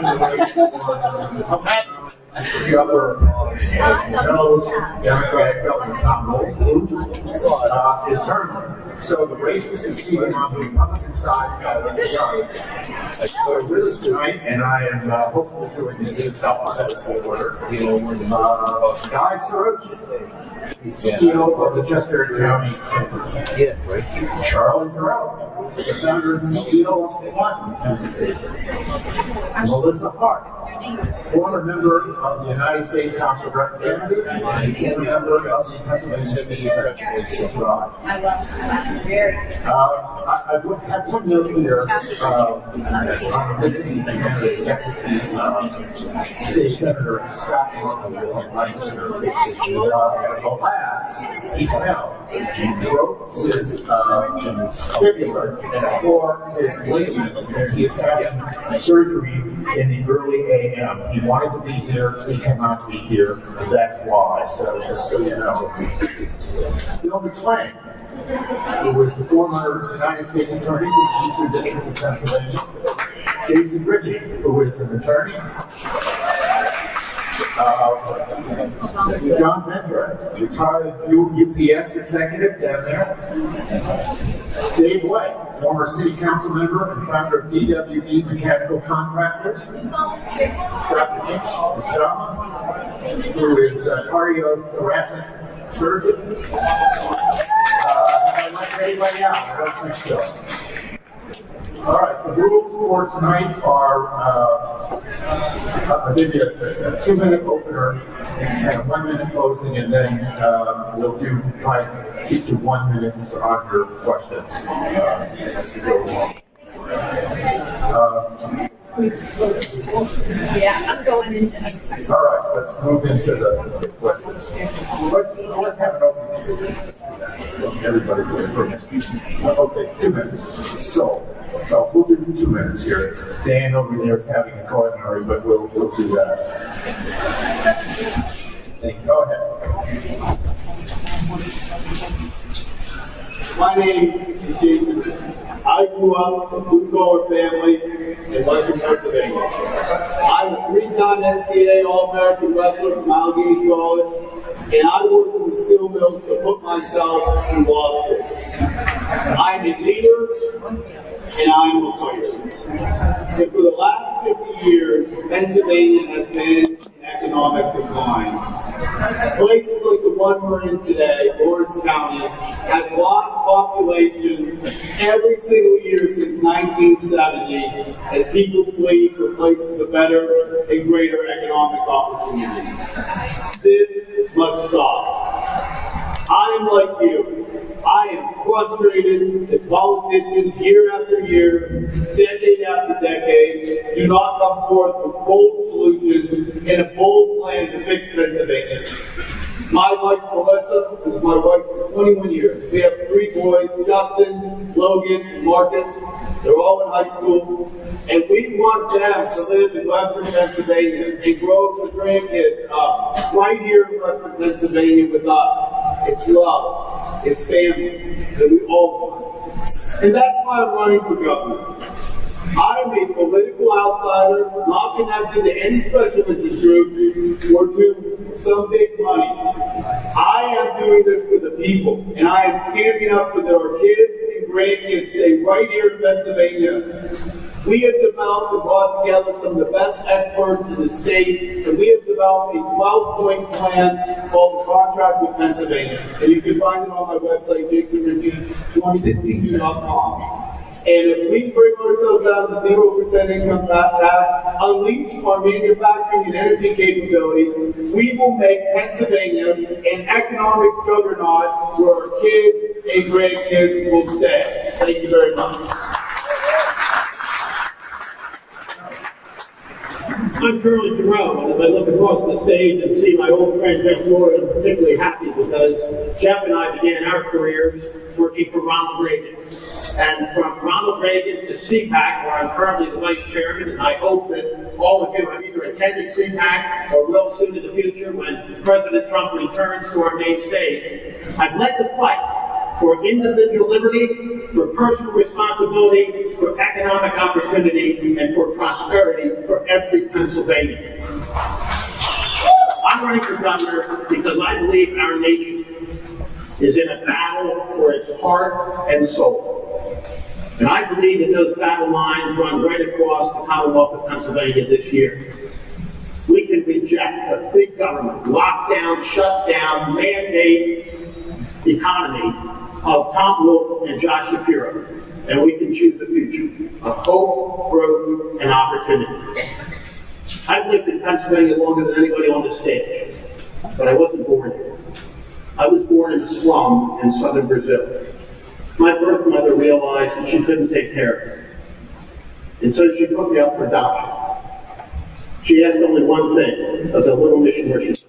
in the race for governor, as you know, Democratic Governor Tom Wolf is terminated. So the race is succeeding on the Republican side of the side. So with us tonight, and I am hopeful doing this in alphabetical order, Guy Sorokin, the CEO of the Chester County. Charlie Burrell, the founder and CEO of Quantum Communications. Melissa Hart, former member of the United States House of Representatives and former member of the Pennsylvania State Legislature. I would have one note here on visiting State Senator Scott alas, he broke his fibula for his ligaments, and he's having surgery in the early AM. He wanted to be here, he cannot be here, that's why. So just so you know. Bill McSwain, who was the former United States Attorney for the Eastern District of Pennsylvania. Jason Ritchie, who is an attorney. John Venturi, retired UPS executive down there. Dave White, former city council member and founder of DWE Mechanical Contractors. Dr. Mitch Shama, who is a cardiothoracic surgeon. I'd like anybody out? I don't think so. All right, the rules for tonight are I'll give you a 2-minute opener and a 1-minute closing, and then we'll try to keep to 1 minute on your questions as we go along. Yeah, I'm going into. All right, let's move into the questions. Let's have an opening statement. Everybody go first. Okay, 2 minutes. So we'll do 2 minutes here. Dan over there is having a coronary, but we'll do that. Thank you. Go ahead. My name is Jason. I grew up in a blue-collar family in Western Pennsylvania. I'm a 3-time NCAA All-American wrestler from Allegheny College, and I worked in the steel mills to put myself in law school. I'm a leader, and I'm retired. And for the last 50 years, Pennsylvania has been in economic decline. Places like the one we're in today, Lawrence County, has lost population every single year since 1970 as people flee for places of better and greater economic opportunity. This must stop. I am like you. I am frustrated that politicians year after year, decade after decade, do not come forth with bold solutions and a bold plan to fix Pennsylvania. My wife, Melissa, is my wife for 21 years. We have 3 boys, Justin, Logan, and Marcus. They're all in high school. And we want them to live in Western Pennsylvania and grow their grandkids up right here in Western Pennsylvania with us. It's love. It's family that we all want. And that's why I'm running for governor. I am a political outsider, not connected to any special interest group or to some big money. I am doing this for the people, and I am standing up so that our kids and grandkids stay right here in Pennsylvania. We have developed and brought together some of the best experts in the state, and we have developed a 12-point plan called the Contract with Pennsylvania. And you can find it on my website, jasonritchie2022.com. And if we bring ourselves down to 0% income tax, unleash our manufacturing and energy capabilities, we will make Pennsylvania an economic juggernaut where our kids and grandkids will stay. Thank you very much. I'm Charlie Jerome, and as I look across the stage and see my old friend Jeff Lord, I'm particularly happy because Jeff and I began our careers working for Ronald Reagan. And from Ronald Reagan to CPAC, where I'm currently the vice chairman, and I hope that all of you have either attended CPAC or will soon in the future when President Trump returns to our main stage, I've led the fight for individual liberty, for personal responsibility, for economic opportunity, and for prosperity for every Pennsylvanian. I'm running for governor because I believe our nation is in a battle for its heart and soul. And I believe that those battle lines run right across the Commonwealth of Pennsylvania this year. We can reject the big government, lockdown, shutdown, mandate economy of Tom Wolf and Josh Shapiro, and we can choose a future of hope, growth, and opportunity. I've lived in Pennsylvania longer than anybody on this stage, but I wasn't born here. I was born in a slum in southern Brazil. My birth mother realized that she couldn't take care of me, and so she put me up for adoption. She asked only one thing of the little mission where she lived,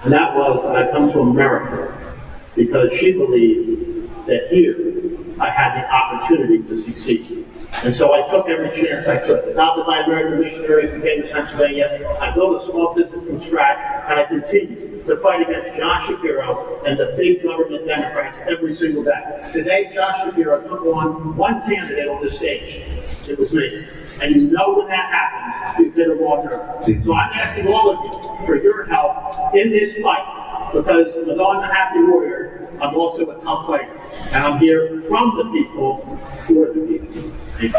and that was that I come to America because she believed that here I had the opportunity to succeed. And so I took every chance I could. Adopted by American missionaries, we came to Pennsylvania. I built a small business from scratch, and I continued to fight against Josh Shapiro and the big government Democrats every single day. Today, Josh Shapiro took on one candidate on this stage. It was me. And you know when that happens, you did a wrong turn. So I'm asking all of you for your help in this fight, because although I'm a happy warrior, I'm also a tough fighter. And I'm here from the people, for the people. Thank you.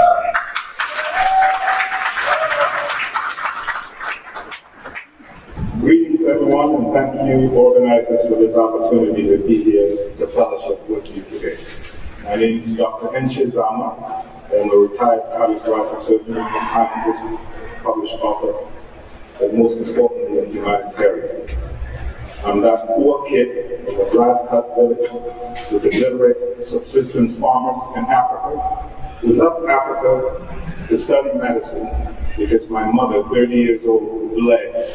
Greetings, everyone, and thank you, organizers, for this opportunity to be here to fellowship with you today. My name is Dr. Enche Zama. I'm a retired cardiothoracic surgeon, a scientist, published author, and most importantly, a humanitarian. I'm that poor kid of a glass-cut village with illiterate subsistence farmers in Africa who left Africa to study medicine because my mother, 30 years old, bled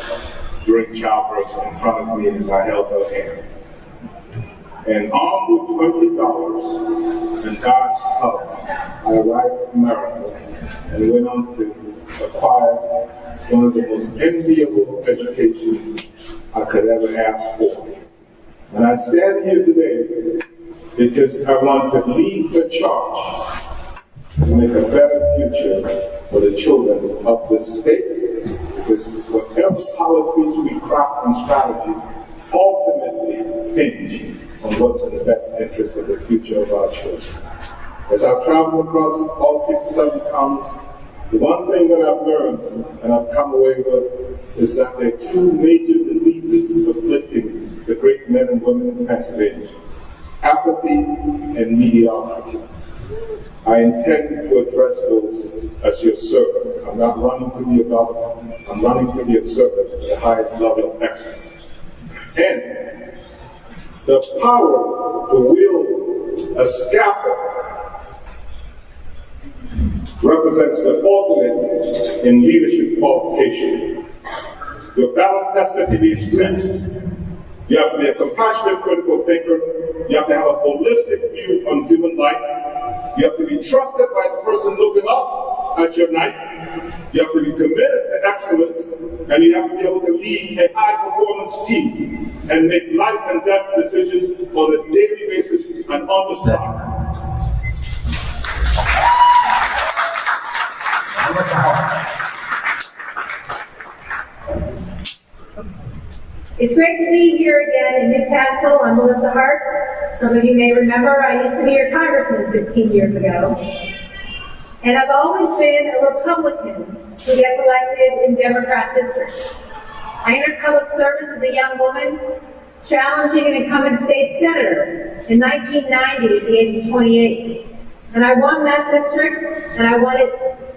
during childbirth in front of me as I held her hand. And armed with $20 and God's help, I arrived in America and went on to acquire one of the most enviable educations I could ever ask for. And I stand here today because I want to lead the charge to make a better future for the children of this state, because whatever policies we craft and strategies ultimately hinge on what's in the best interest of the future of our children. As I've traveled across all 67 counties, the one thing that I've learned and I've come away with is that there are two major diseases afflicting the great men and women in Pennsylvania: apathy and mediocrity. I intend to address those as your servant. I'm not running to be a governor. I'm running to be a servant at the highest level of excellence. And the power to wield a scalpel represents the ultimate in leadership qualification. Your battle-tested to be strength. You have to be a compassionate, critical thinker. You have to have a holistic view on human life. You have to be trusted by the person looking up at your knife. You have to be committed to excellence, and you have to be able to lead a high-performance team and make life and death decisions on a daily basis and on the spot. It's great to be here again in Newcastle. I'm Melissa Hart. Some of you may remember I used to be your congressman 15 years ago. And I've always been a Republican who gets elected in Democrat districts. I entered public service as a young woman, challenging an incumbent state senator in 1990 at the age of 28. And I won that district, and I won it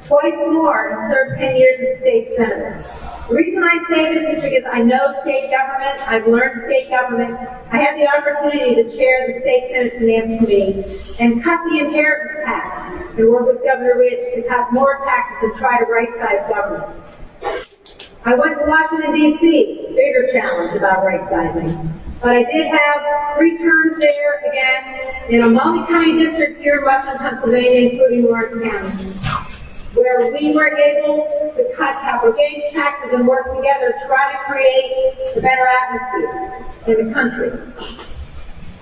twice more and served 10 years as state senator. The reason I say this is because I know state government, I've learned state government, I had the opportunity to chair the State Senate Finance Committee and cut the inheritance tax and work with Governor Rich to cut more taxes and try to right-size government. I went to Washington, D.C., bigger challenge about right-sizing. But I did have 3 terms there, again, in a multi-county district here in western Pennsylvania, including Lawrence County, where we were able to cut capital gains taxes and work together to try to create a better atmosphere in the country.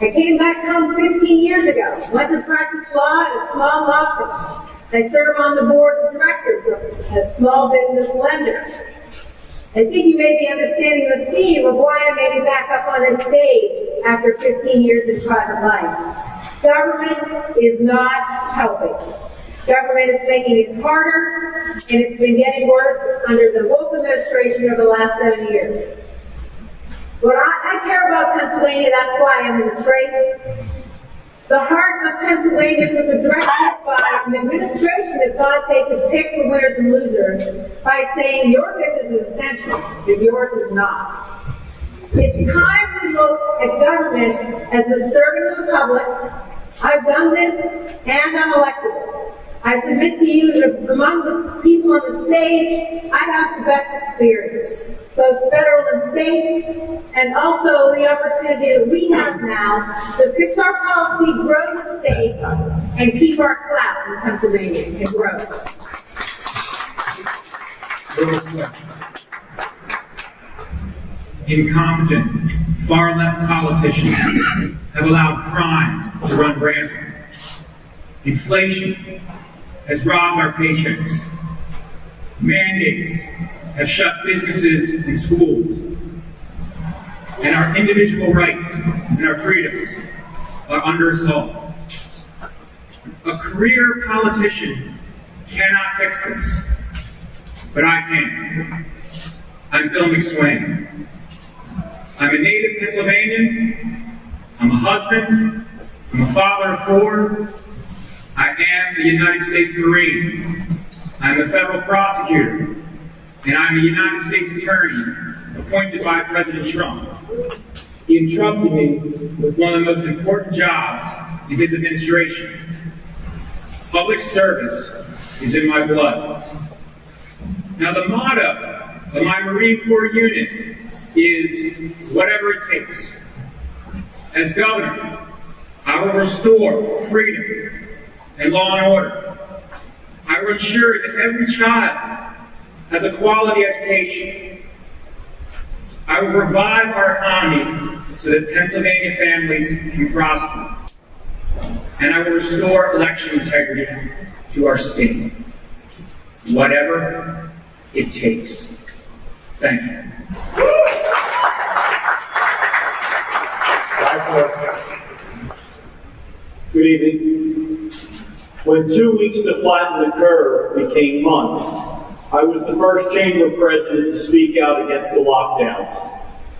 I came back home 15 years ago, went to practice law at a small law firm. I serve on the board of directors of a small business lender. I think you may be understanding the theme of why I may be back up on this stage after 15 years in private life. Government is not helping. Government is making it harder, and it's been getting worse under the Wolf administration over the last 7 years. But I care about Pennsylvania, that's why I'm in this race. The heart of Pennsylvania was addressed by an administration that thought they could pick the winners and losers by saying your business is essential and yours is not. It's time to look at government as a servant of the public. I've done this, and I'm elected. I submit to you that among the people on the stage, I have the best experience, both federal and state, and also the opportunity that we have now to fix our policy, grow the state, and keep our clout in Pennsylvania and grow. Incompetent, far-left politicians have allowed crime to run rampant. Inflation has robbed our paychecks. Mandates have shut businesses and schools. And our individual rights and our freedoms are under assault. A career politician cannot fix this, but I can. I'm Bill McSwain. I'm a native Pennsylvanian. I'm a husband. I'm a father of 4. I am a United States Marine. I'm a federal prosecutor. And I'm a United States attorney appointed by President Trump. He entrusted me with one of the most important jobs in his administration. Public service is in my blood. Now, the motto of my Marine Corps unit is whatever it takes. As governor, I will restore freedom and law and order. I will ensure that every child has a quality education. I will revive our economy so that Pennsylvania families can prosper. And I will restore election integrity to our state. Whatever it takes. Thank you. Good evening. When 2 weeks to flatten the curve became months, I was the first chamber president to speak out against the lockdowns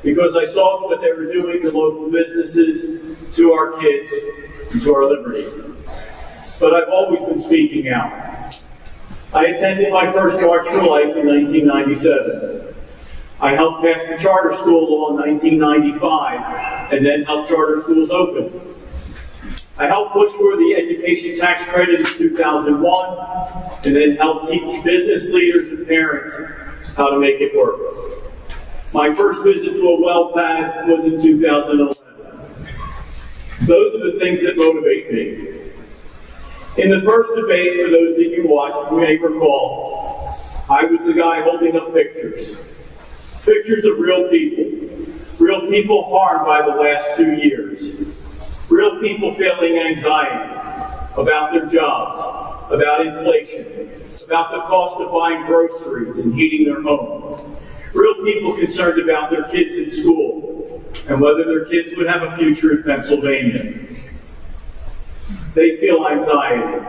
because I saw what they were doing to local businesses, to our kids, and to our liberty. But I've always been speaking out. I attended my first March for Life in 1997. I helped pass the charter school law in 1995 and then helped charter schools open. I helped push for the education tax credit in 2001 and then helped teach business leaders and parents how to make it work. My first visit to a well pad was in 2011. Those are the things that motivate me. In the first debate, for those that you watched, you may recall, I was the guy holding up pictures. Pictures of real people harmed by the last 2 years. Real people feeling anxiety about their jobs, about inflation, about the cost of buying groceries and heating their home. Real people concerned about their kids in school and whether their kids would have a future in Pennsylvania. They feel anxiety.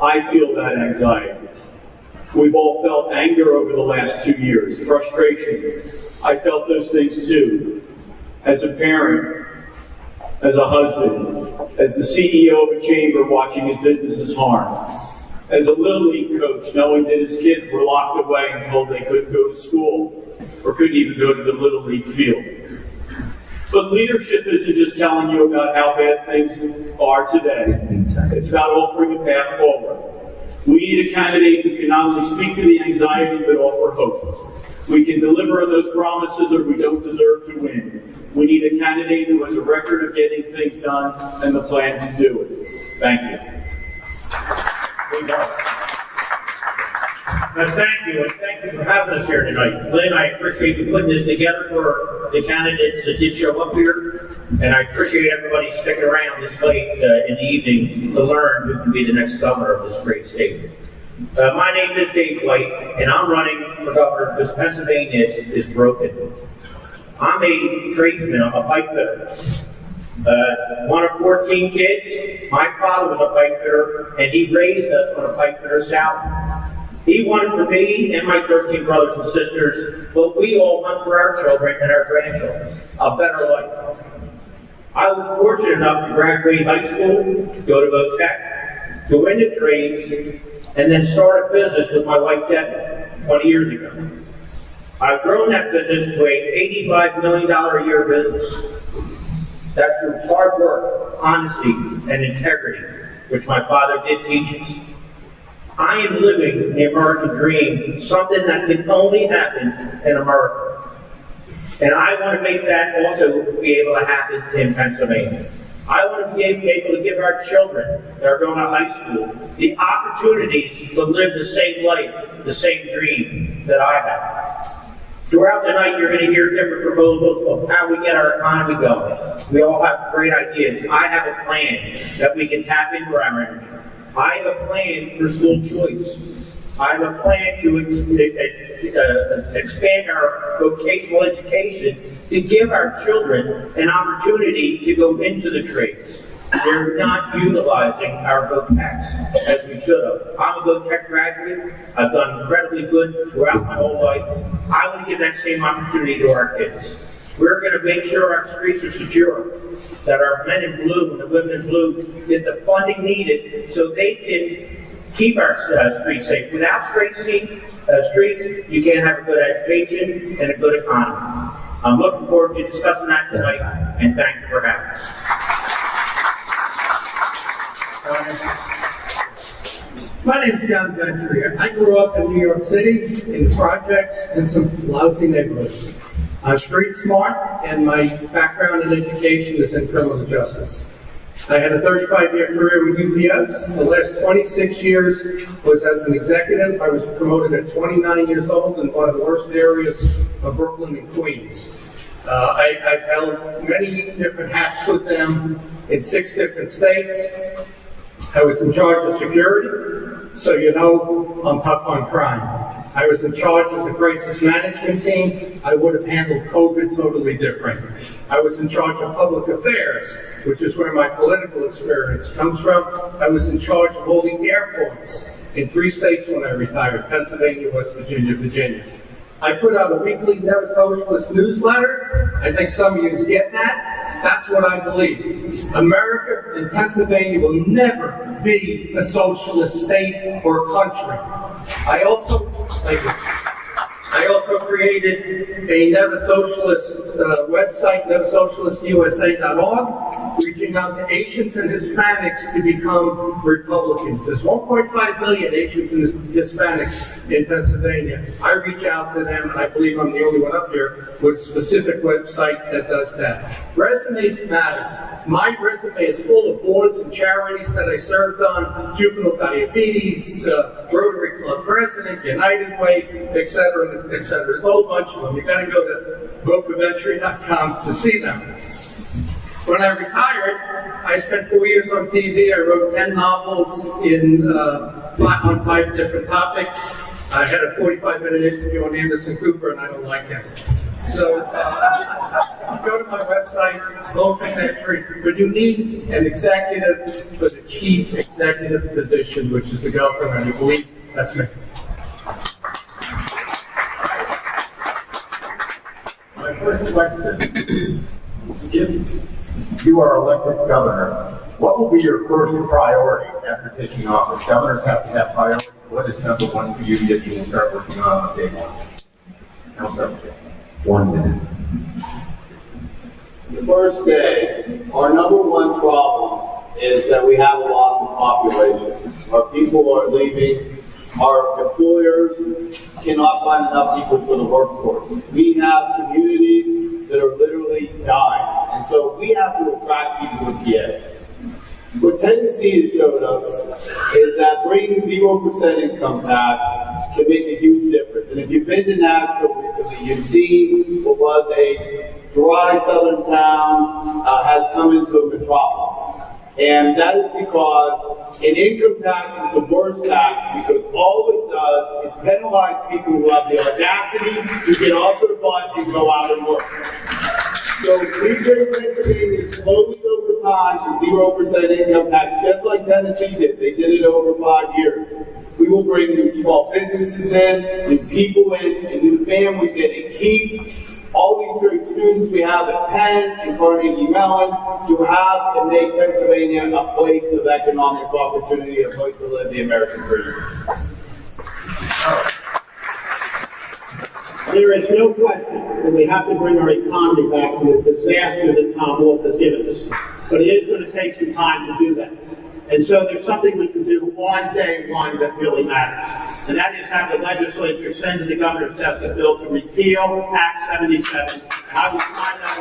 I feel that anxiety. We've all felt anger over the last 2 years, frustration. I felt those things too. As a parent, as a husband, as the CEO of a chamber watching his businesses harmed, as a Little League coach knowing that his kids were locked away and told they couldn't go to school or couldn't even go to the Little League field. But leadership isn't just telling you about how bad things are today. It's about offering a path forward. We need a candidate who can not only speak to the anxiety but offer hope. We can deliver on those promises or we don't deserve to win. We need a candidate who has a record of getting things done and the plan to do it. Thank you. Thank you, and thank you for having us here tonight. Lynn, I appreciate you putting this together for the candidates that did show up here. and I appreciate everybody sticking around this late in the evening to learn who can be the next governor of this great state. My name is Dave White, and I'm running for governor because Pennsylvania is broken. I'm a tradesman, I'm a pipe fitter. One of 14 kids. My father was a pipe fitter, and he raised us on a pipe fitter salary. He wanted for me and my 13 brothers and sisters what we all want for our children and our grandchildren, a better life. I was fortunate enough to graduate high school, go to VOTech, go into trades, and then start a business with my wife Debbie 20 years ago. I've grown that business to a $85 million a year business. That's through hard work, honesty, and integrity, which my father did teach us. I am living the American dream, something that can only happen in America. And I want to make that also be able to happen in Pennsylvania. I want to be able to give our children that are going to high school the opportunities to live the same life, the same dream that I have. Throughout the night, you're going to hear different proposals of how we get our economy going. We all have great ideas. I have a plan that we can tap into our energy. I have a plan for school choice. I have a plan to expand our vocational education to give our children an opportunity to go into the trades. They're not utilizing our VOTECs as we should have. I'm a VOTEC graduate. I've done incredibly good throughout my whole life. I want to give that same opportunity to our kids. We're going to make sure our streets are secure, that our men in blue and the women in blue get the funding needed so they can keep our streets safe. Without streets, you can't have a good education and a good economy. I'm looking forward to discussing that tonight, and thank you for having us. My name is John Venturi. I grew up in New York City, in the projects, in some lousy neighborhoods. I'm street smart, and my background in education is in criminal justice. I had a 35-year career with UPS. The last 26 years was as an executive. I was promoted at 29 years old in one of the worst areas of Brooklyn and Queens. I've held many different hats with them in 6 different states. I was in charge of security, so you know I'm tough on crime. I was in charge of the crisis management team. I would have handled COVID totally different. I was in charge of public affairs, which is where my political experience comes from. I was in charge of all the airports in 3 states when I retired: Pennsylvania, West Virginia, Virginia. I put out a weekly Never Socialist newsletter. I think some of you get that. That's what I believe. America and Pennsylvania will never be a socialist state or country. I also created a Never Socialist website, neversocialistusa.org, reaching out to Asians and Hispanics to become Republicans. There's 1.5 million Asians and Hispanics in Pennsylvania. I reach out to them, and I believe I'm the only one up here with a specific website that does that. Resumes matter. My resume is full of boards and charities that I served on: juvenile diabetes, Rotary Club president, United Way, etc., etc. There's a whole bunch of them. You got to go to voteforventuri.com to see them. When I retired, I spent 4 years on TV. I wrote 10 novels on 5 different topics. I had a 45-minute interview on Anderson Cooper, and I don't like him. So go to my website, Vote for Venturi, but you need an executive for the chief executive position, which is the governor, and I believe that's me. My first question, if you are elected governor, what will be your first priority after taking office? Governors have to have priorities. What is number 1 for you that you will start working on day 1? I'll start with you. 1 minute. The first day, our number 1 problem is that we have a loss of population. Our people are leaving. Our employers cannot find enough people for the workforce. We have communities that are literally dying. And so we have to attract people to PA. What Tennessee has showed us is that bringing 0% income tax can make a huge difference. And if you've been to Nashville recently, you've seen what was a dry southern town has come into a metropolis. And that is because an income tax is the worst tax because all it does is penalize people who have the audacity to get off their butt and go out and work. So we bring Pennsylvania slowly over time to 0% income tax, just like Tennessee did. They did it over 5 years. We will bring new small businesses in, new people in, and new families in, and keep all these great students we have at Penn and Carnegie Mellon to have and make Pennsylvania a place of economic opportunity, a place to live the American dream. There is no question that we have to bring our economy back from the disaster that Tom Wolf has given us. But it is going to take some time to do that. And so there's something we can do on day one that really matters. And that is have the legislature send to the governor's desk a bill to repeal Act 77. And I will find that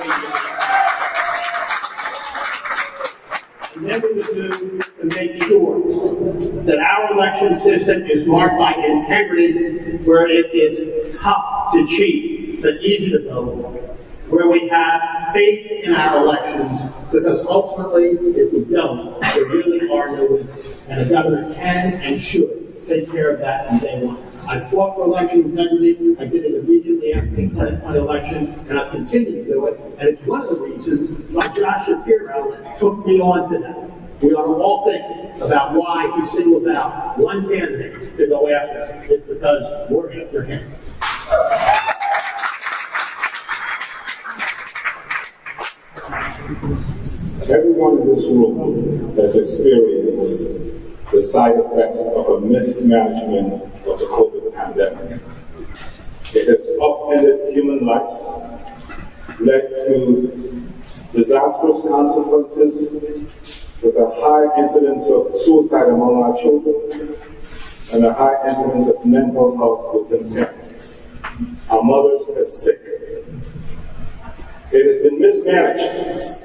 way. And then we would do to make sure that our election system is marked by integrity, where it is tough to cheat, but easy to vote, where we have faith in our elections, because ultimately, if we don't, there really are no winners. And the governor can and should take care of that from day one. I fought for election integrity. I did it immediately after the 2020 election, and I've continued to do it. And it's one of the reasons why Josh Shapiro took me on to that. We ought to all think about why he singles out one candidate to go after. It's because we're after him. Everyone in this room has experienced the side effects of a mismanagement of the COVID pandemic. It has upended human lives, led to disastrous consequences, with a high incidence of suicide among our children, and a high incidence of mental health within parents. Our mothers are sick. It has been mismanaged.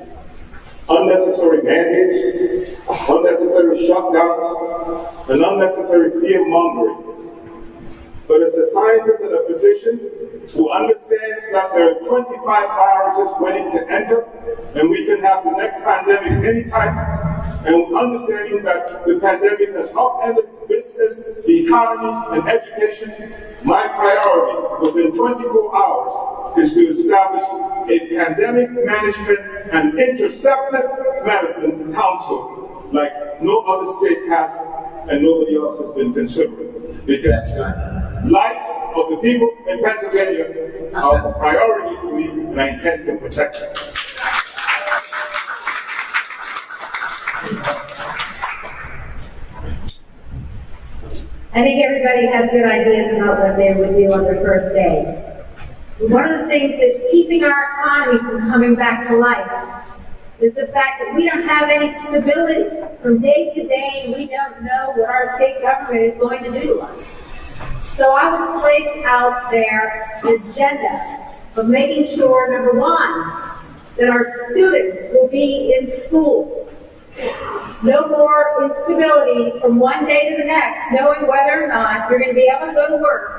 Unnecessary mandates, unnecessary shutdowns, and unnecessary fear-mongering. But as a scientist and a physician who understands that there are 25 viruses waiting to enter, and we can have the next pandemic anytime, and understanding that the pandemic has upended business, the economy, and education, my priority within 24 hours is to establish a pandemic management and interceptive medicine council like no other state has and nobody else has been considering. Because lives of the people in Pennsylvania are a priority to me, and I intend to protect them. I think everybody has good ideas about what they would do on their first day. One of the things that's keeping our economy from coming back to life is the fact that we don't have any stability. From day to day, we don't know what our state government is going to do to us. So I would place out there an agenda of making sure, number one, that our students will be in school. No more instability from one day to the next, knowing whether or not you're going to be able to go to work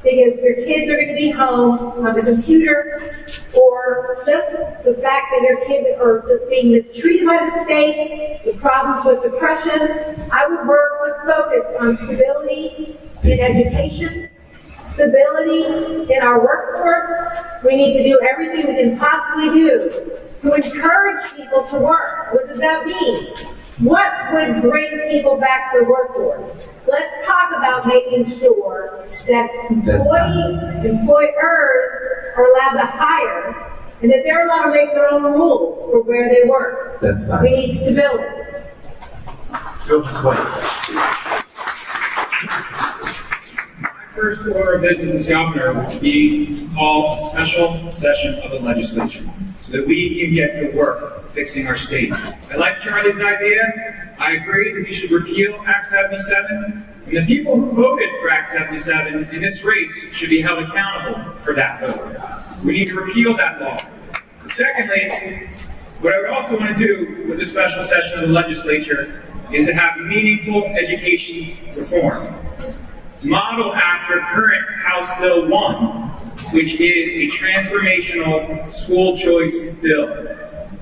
because your kids are going to be home on the computer, or just the fact that your kids are just being mistreated by the state, the problems with depression. I would work with focus on stability in education, stability in our workforce. We need to do everything we can possibly do to encourage people to work. What does that mean? What would bring people back to the workforce? Let's talk about making sure that employers are allowed to hire, and that they're allowed to make their own rules for where they work. We need stability. First order of business as governor would be to call a special session of the legislature so that we can get to work fixing our state. I like Charlie's idea. I agree that we should repeal Act 77, and the people who voted for Act 77 in this race should be held accountable for that vote. We need to repeal that law. Secondly, what I would also want to do with the special session of the legislature is to have meaningful education reform. Model after current House Bill 1, which is a transformational school choice bill.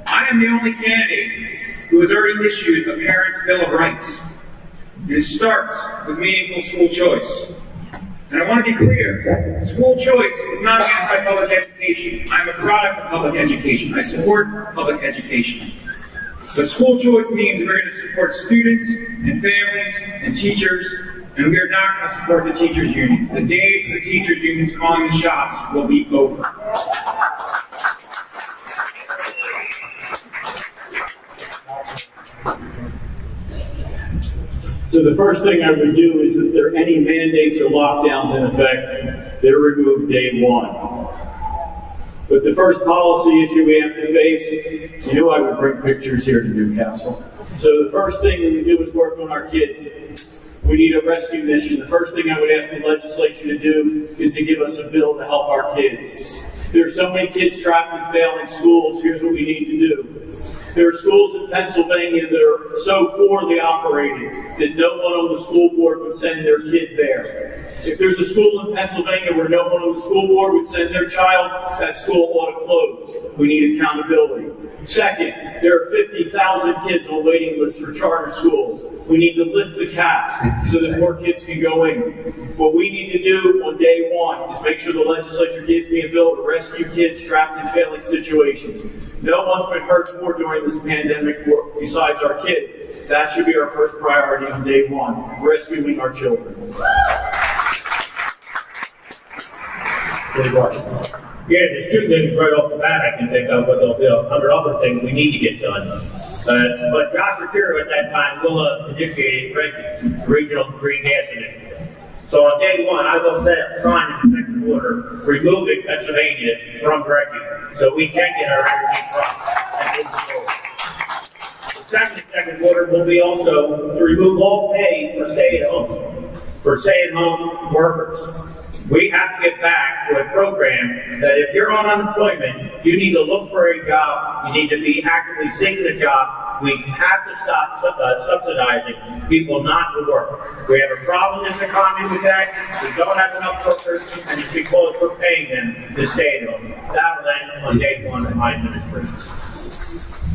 I am the only candidate who has already issued a Parents' Bill of Rights. It starts with meaningful school choice. And I want to be clear, school choice is not anti-public education. I'm a product of public education. I support public education. But school choice means we're going to support students and families and teachers, and we are not going to support the teachers' unions. The days of the teachers' unions calling the shots will be over. So the first thing I would do is if there are any mandates or lockdowns in effect, they're removed day one. But the first policy issue we have to face, you know I would bring pictures here to Newcastle. So the first thing we would do is work on our kids. We need a rescue mission. The first thing I would ask the legislature to do is to give us a bill to help our kids. There are so many kids trapped in failing schools. Here's what we need to do. There are schools in Pennsylvania that are so poorly operated that no one on the school board would send their kid there. If there's a school in Pennsylvania where no one on the school board would send their child, that school ought to close. We need accountability. Second, there are 50,000 kids on waiting lists for charter schools. We need to lift the caps so that more kids can go in. What we need to do on day one is make sure the legislature gives me a bill to rescue kids trapped in failing situations. No one's been hurt more during this pandemic besides our kids. That should be our first priority on day one, rescuing our children. Yeah, there's two things right off the bat I can think of with the 100 other things we need to get done. But Josh Shapiro at that time will initiate a regional green gas initiative. So on day one, I will sign an executive order removing Pennsylvania from dredging so we can get our energy from and move forward. The second executive order will be also to remove all pay for stay-at-home workers. We have to get back to a program that if you're on unemployment, you need to look for a job, you need to be actively seeking a job. We have to stop subsidizing people not to work. We have a problem in this economy with that. We don't have enough workers, and it's because we're paying them to stay at home. That'll end on day one of my administration.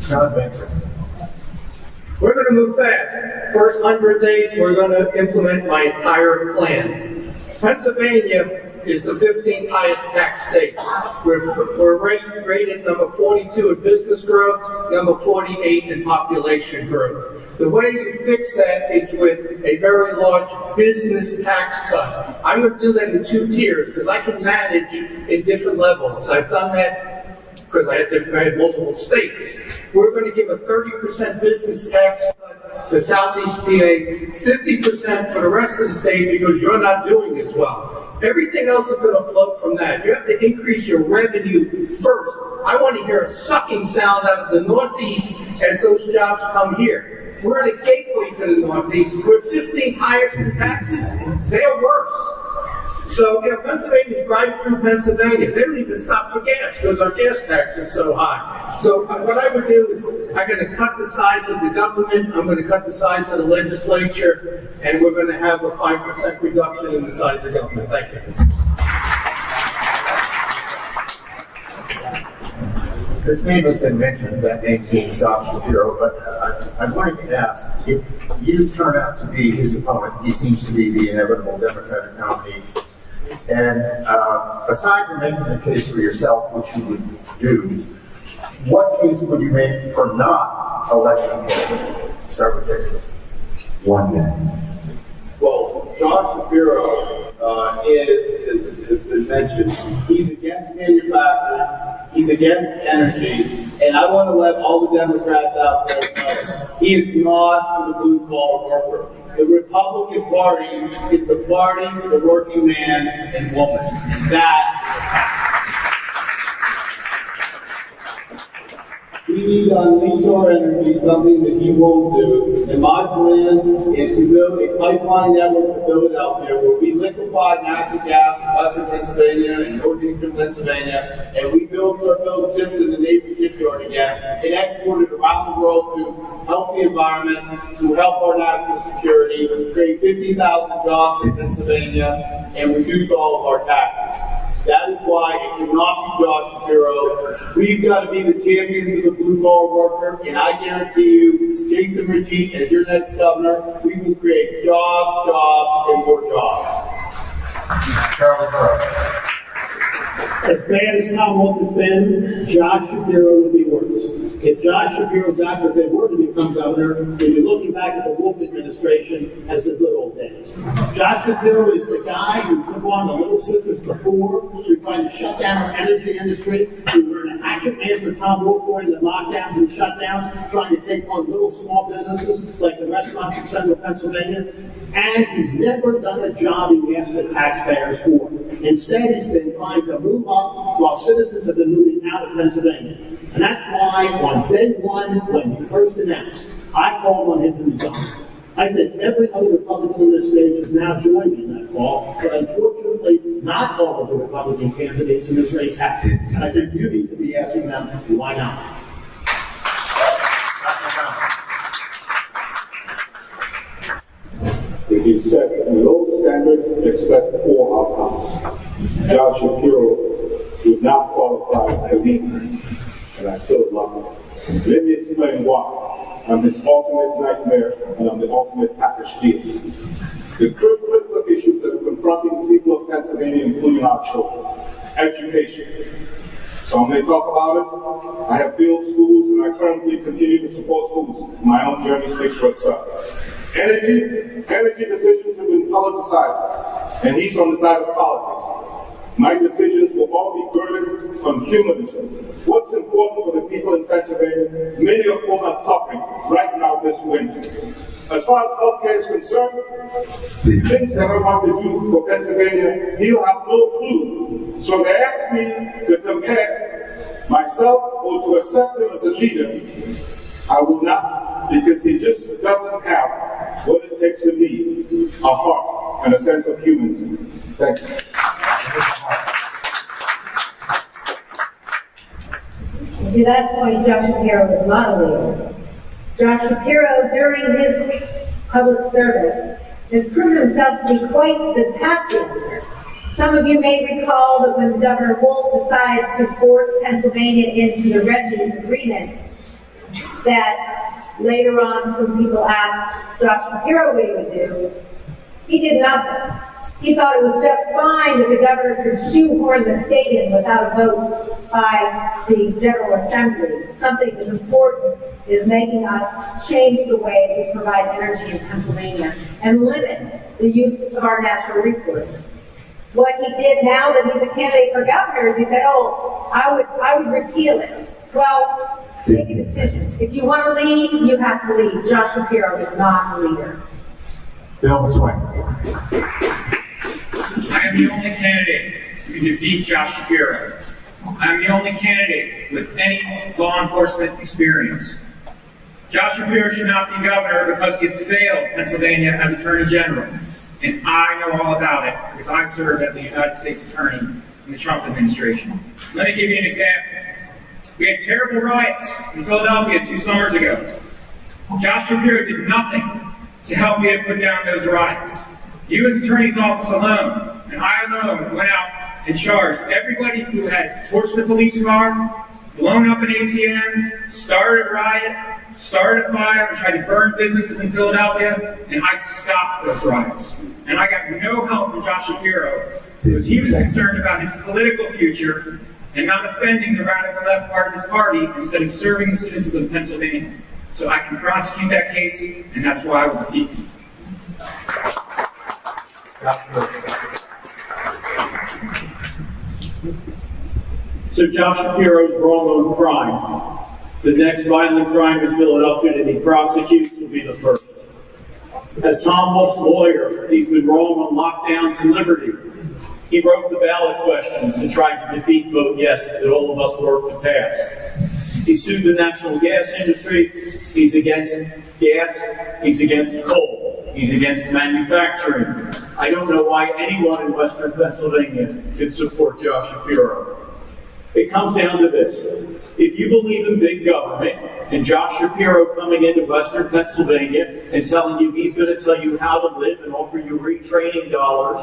John Venturi. We're going to move fast. First 100 days, we're going to implement my entire plan. Pennsylvania is the 15th highest tax state. We're rated number 42 in business growth, number 48 in population growth. The way you fix that is with a very large business tax cut. I'm going to do that in 2 tiers because I can manage in different levels. I've done that because I had multiple states. We're going to give a 30% business tax cut to Southeast PA, 50% for the rest of the state because you're not doing as well. Everything else is going to flow from that. You have to increase your revenue first. I want to hear a sucking sound out of the Northeast as those jobs come here. We're the gateway to the Northeast. We're 15th highest in taxes. They're worse. So, Pennsylvania's right through Pennsylvania. They don't even stop for gas because our gas tax is so high. So what I would do is I'm going to cut the size of the government, I'm going to cut the size of the legislature, and we're going to have a 5% reduction in the size of government. Thank you. This name has been mentioned, that name being Josh Shapiro, but I'm going to ask, if you turn out to be his opponent, he seems to be the inevitable Democratic nominee, and aside from making the case for yourself, which you would do, what case would you make for not electing him? Start with this. 1 minute. Well, Josh Shapiro has been mentioned. He's against manufacturing. He's against energy. And I want to let all the Democrats out there know he is not for the blue-collar worker. The Republican Party is the party for the working man and woman. And that we need to unleash our energy, something that he won't do. And my plan is to build a pipeline network to Philadelphia where we liquefy natural gas in western Pennsylvania and northeastern Pennsylvania, and we build ships in the Navy shipyard again, and export it around the world to help the environment, to help our national security, create 50,000 jobs in Pennsylvania, and reduce all of our taxes. That is why not be Josh Shapiro. We've got to be the champions of the blue-collar worker, and I guarantee you, Jason Ritchie, as your next governor, we will create jobs, jobs, and more jobs. Charlie Burrow. As bad as Tom Wolf has been, Josh Shapiro would be worse. If Josh Shapiro, God forbid, were to become governor, we'd be looking back at the Wolf administration as the good old days. Josh Shapiro is the guy who took on the Little Sisters of the Poor, who tried to shut down our energy industry, who were an hatchet man for Tom Wolf during the lockdowns and shutdowns, trying to take on little small businesses like the restaurants in central Pennsylvania. And he's never done a job he asked the taxpayers for. Instead, he's been trying to move up while citizens have been moving out of Pennsylvania. And that's why on day one, when he first announced, I called on him to resign. I think every other Republican on this stage has now joined me in that call, but unfortunately, not all of the Republican candidates in this race have. And I think you need to be asking them, why not? If you set low standards, expect poor outcomes. Josh Shapiro would not qualify as leader, and I still love him. Let me explain why. I'm his ultimate nightmare, and I'm the ultimate package deal. The critical issues that are confronting the people of Pennsylvania, including our children. Education. Some may talk about it. I have built schools, and I currently continue to support schools. My own journey speaks for itself. Energy decisions have been politicized, and he's on the side of politics. My decisions will all be burdened on humanism. What's important for the people in Pennsylvania, many of whom are suffering right now this winter. As far as healthcare is concerned, the things that I want to do for Pennsylvania, he'll have no clue. So they asked me to compare myself or to accept him as a leader. I will not, because he just doesn't have what it takes to lead, a heart and a sense of humanism. Thank you. To that point, Josh Shapiro was not a leader. Josh Shapiro, during his public service, has proven himself to be quite the tap dancer. Some of you may recall that when Governor Wolf decided to force Pennsylvania into the Reggie Agreement, that later on some people asked Josh Shapiro what he would do. He did nothing. He thought it was just fine that the governor could shoehorn the state in without a vote by the General Assembly. Something as important is making us change the way we provide energy in Pennsylvania and limit the use of our natural resources. What he did now that he's a candidate for governor is he said, oh, I would repeal it. Well, make a decision. If you want to lead, you have to lead. Josh Shapiro is not a leader. Bill Swing. I am the only candidate who can defeat Josh Shapiro. I am the only candidate with any law enforcement experience. Josh Shapiro should not be governor because he has failed Pennsylvania as Attorney General. And I know all about it because I served as a United States Attorney in the Trump administration. Let me give you an example. We had terrible riots in Philadelphia 2 summers ago. Josh Shapiro did nothing to help me to put down those riots. The U.S. Attorney's Office alone, and I alone, went out and charged everybody who had torched the police car, blown up an ATM, started a riot, started a fire, and tried to burn businesses in Philadelphia, and I stopped those riots. And I got no help from Josh Shapiro because he was concerned about his political future and not offending the radical left part of his party instead of serving the citizens of Pennsylvania. So I can prosecute that case, and that's why I was defeated. So Josh Shapiro is wrong on crime. The next violent crime in Philadelphia that he prosecutes will be the first. As Tom Wolf's lawyer, he's been wrong on lockdowns and liberty. He broke the ballot questions and tried to defeat vote yes that all of us worked to pass. He sued the natural gas industry. He's against gas. He's against coal. He's against manufacturing. I don't know why anyone in Western Pennsylvania could support Josh Shapiro. It comes down to this. If you believe in big government, and Josh Shapiro coming into Western Pennsylvania and telling you he's going to tell you how to live and offer you retraining dollars,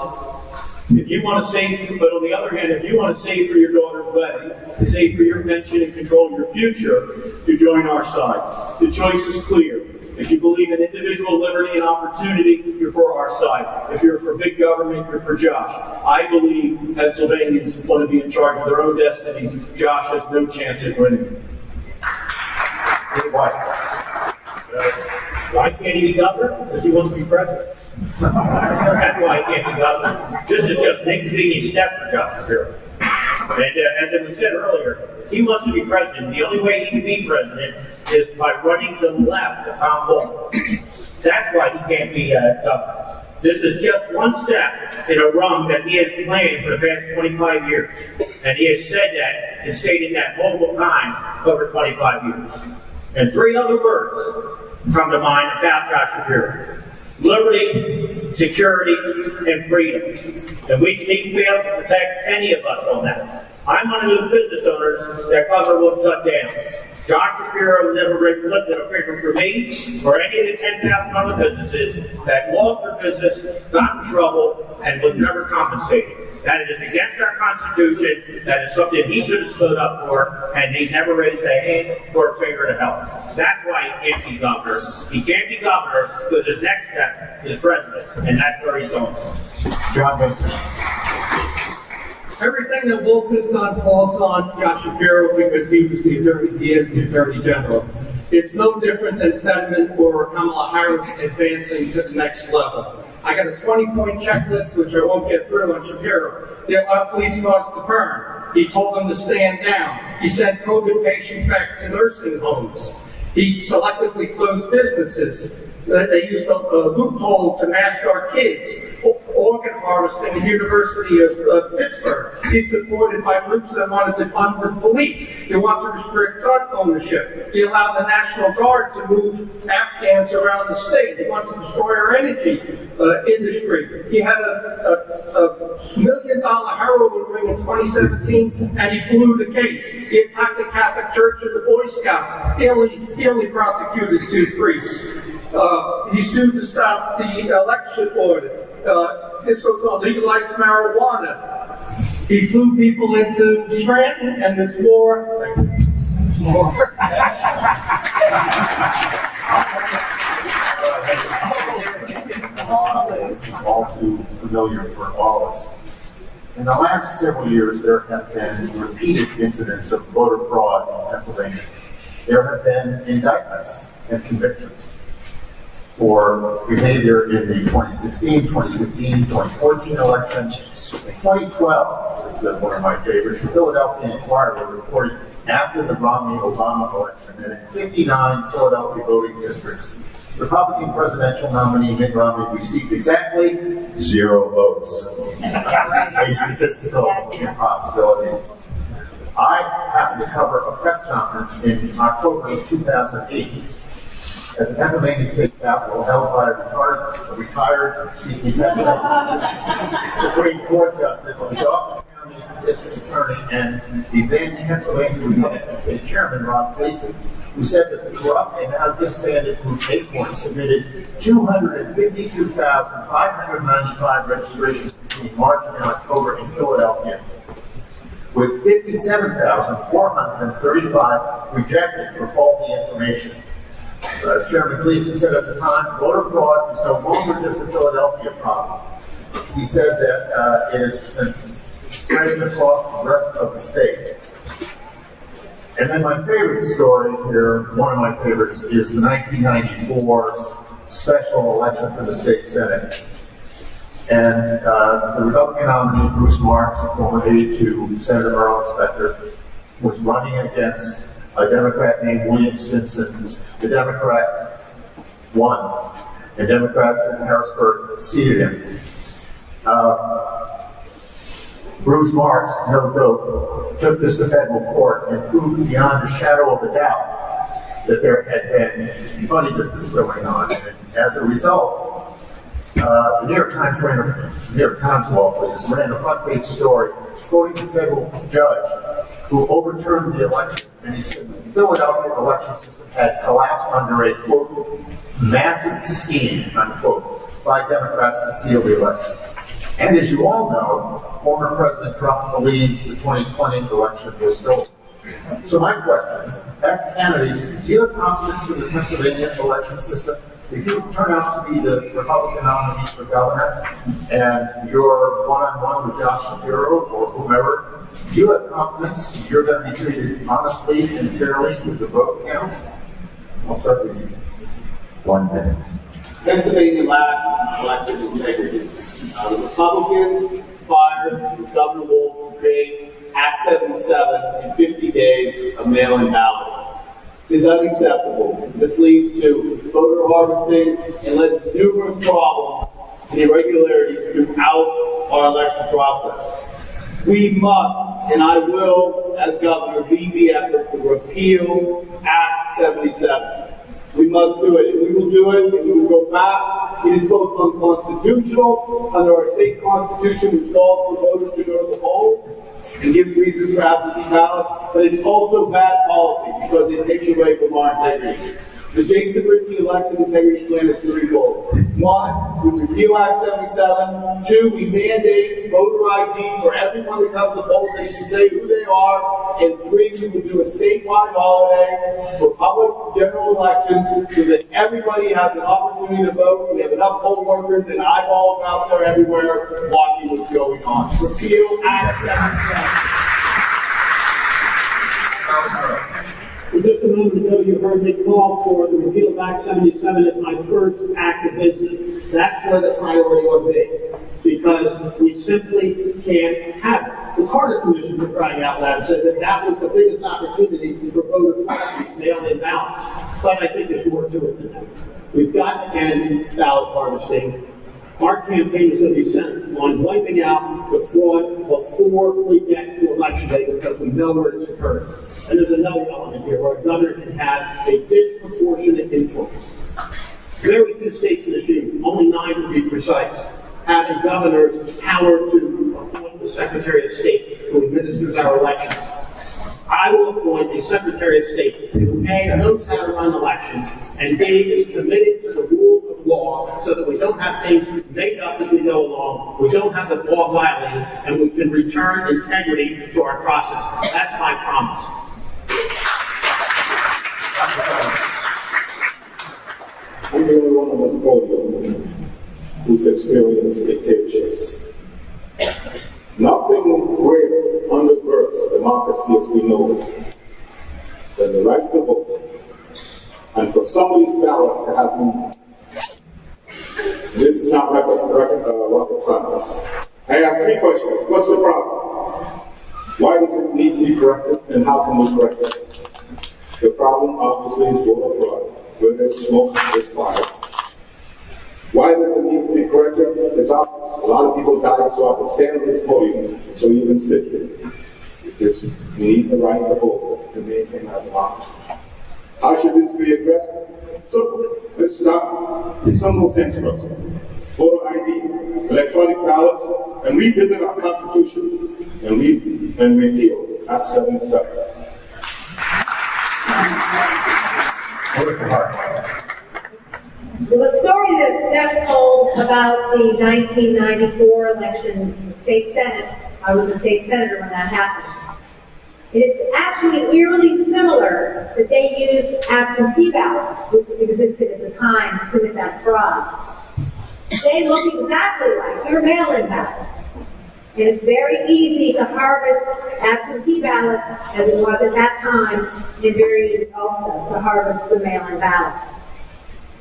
if you want to save, but on the other hand, if you want to save for your daughter is ready to save for your pension and control your future, to join our side. The choice is clear. If you believe in individual liberty and opportunity, you're for our side. If you're for big government, you're for Josh. I believe Pennsylvanians want to be in charge of their own destiny. Josh has no chance at winning. Why can't he be governor? Because he wants to be president. That's why he can't be governor. This is just an inconvenient step for Josh Shapiro. And as it was said earlier, he wants to be president. The only way he can be president is by running to the left of Tom Bull. That's why he can't be governor. This is just one step in a rung that he has planned for the past 25 years. And he has said that and stated that multiple times over 25 years. And three other words come to mind about Josh Shapiro: liberty, security, and freedom. And we need to be able to protect any of us on that. I'm one of those business owners that government will shut down. Josh Shapiro never lifted a finger for me or any of the 10,000 other businesses that lost their business, got in trouble, and was never compensated. That is against our Constitution. That is something he should have stood up for, and he never raised a hand or a finger to help. That's why he can't be governor. He can't be governor because his next step is president, and that's where he's going. John Venturi. Everything that Wolf has done falls on Josh Shapiro because he is the Attorney General. It's no different than Fetterman or Kamala Harris advancing to the next level. I got a 20-point checklist, which I won't get through on Shapiro. They allowed police cars to burn. He told them to stand down. He sent COVID patients back to nursing homes. He selectively closed businesses. They used a loophole to mask our kids. Organ harvesting at the University of Pittsburgh. He's supported by groups that wanted to fund the police. He wants to restrict gun ownership. He allowed the National Guard to move Afghans around the state. He wants to destroy our energy industry. He had a $1 million heroin ring in 2017, and he blew the case. He attacked the Catholic Church and the Boy Scouts. He only prosecuted 2 priests. He sued to stop the election audit. This goes on, legalized marijuana. He flew people into Scranton, and there's more. It's all too familiar for all of us. In the last several years, there have been repeated incidents of voter fraud in Pennsylvania. There have been indictments and convictions for behavior in the 2016, 2015, 2014 election. 2012, this is one of my favorites, the Philadelphia Inquirer reported after the Romney-Obama election that in 59 Philadelphia voting districts, Republican presidential nominee Mitt Romney received exactly 0 votes. A statistical impossibility. I happened to cover a press conference in October of 2008 at the Pennsylvania State Capitol, held by a retired Pennsylvania Supreme Court Justice, the Dauphin County District Attorney, and the then Pennsylvania Republican State Chairman, Ron Gleason, who said that the corrupt and now disbanded Group Acorn submitted 252,595 registrations between March and October in Philadelphia, with 57,435 rejected for faulty information. Chairman Gleason said at the time, voter fraud is no longer just a Philadelphia problem. He said that it is spreading across the rest of the state. And then my favorite story here, one of my favorites, is the 1994 special election for the state Senate. And the Republican nominee, Bruce Marks, a former aide to Senator Earl Specter, was running against a Democrat named William Stinson. The Democrat won, and Democrats in Harrisburg seated him. Bruce Marks, no dope, took this to federal court and proved beyond a shadow of a doubt that there had been funny business going on. And as a result, the New York Times ran a front page story quoting the federal judge who overturned the election. And he said the Philadelphia election system had collapsed under a, quote, massive scheme, unquote, by Democrats to steal the election. And as you all know, former President Trump believes the 2020 election was stolen. So my question, as candidates, do you have confidence in the Pennsylvania election system? If you turn out to be the Republican nominee for governor and you're one-on-one with Josh Shapiro or whomever, do you have confidence you're going to be treated honestly and fairly with the vote count? I'll start with you. 1 minute. Pennsylvania lacks election integrity. The Republicans inspired Governor Wolf to create Act 77 in 50 days of mail-in balloting. Is unacceptable. This leads to voter harvesting and led to numerous problems and irregularities throughout our election process. We must, and I will, as governor, lead the effort to repeal Act 77. We must do it, and we will do it, and we will go back. It is both unconstitutional under our state constitution, which calls for voters to go to the polls and gives reasons for absentee ballots, but it's also bad policy because it takes away from our integrity. The Jason Ritchie election integrity plan is threefold. 1, we repeal Act 77. 2, we mandate voter ID for everyone that comes to polls. They should say who they are. And 3, we will do a statewide holiday for public general elections so that everybody has an opportunity to vote. We have enough poll workers and eyeballs out there everywhere watching what's going on. Repeal Act 77. Just a moment ago, you heard me call for the repeal of Act 77 as my first act of business. That's where the priority will be, because we simply can't have it. The Carter Commission, for crying out loud, said that that was the biggest opportunity for voter fraud, mail-in ballots. But I think there's more to it than that. We've got to end ballot harvesting. Our campaign is going to be centered on wiping out the fraud before we get to Election Day, because we know where it's occurred. And there's another element here where a governor can have a disproportionate influence. Very few states in this union, only 9 to be precise, have a governor's power to appoint the Secretary of State who administers our elections. I will appoint a Secretary of State who A, knows how to run elections, and B, is committed to the rule of law so that we don't have things made up as we go along, we don't have the law violated, and we can return integrity to our process. That's my promise. I'm the only one on this podium who's experienced dictatorships. Nothing greater undergirds democracy as we know it than the right to vote. And for somebody's ballot to have movement. This is not rocket science. I ask 3 questions. What's the problem? Why does it need to be corrected, and how can we correct it? The problem, obviously, is voter fraud. Where there's smoke, there's fire. Why does it need to be corrected? It's obvious. A lot of people die so I can stand on this podium, so you can sit here. It's just, we need the right to vote to maintain our democracy. How should this be addressed? So, let's start with some more things first. Voter ID, electronic ballots, and revisit our Constitution and repeal Act 77. Well, the story that Jeff told about the 1994 election in the state senate, I was a state senator when that happened. It's actually eerily similar that they used absentee ballots, which existed at the time, to commit that fraud. They look exactly like your mail-in ballots. And it's very easy to harvest absentee ballots, as it was at that time, and very easy also to harvest the mail-in ballots.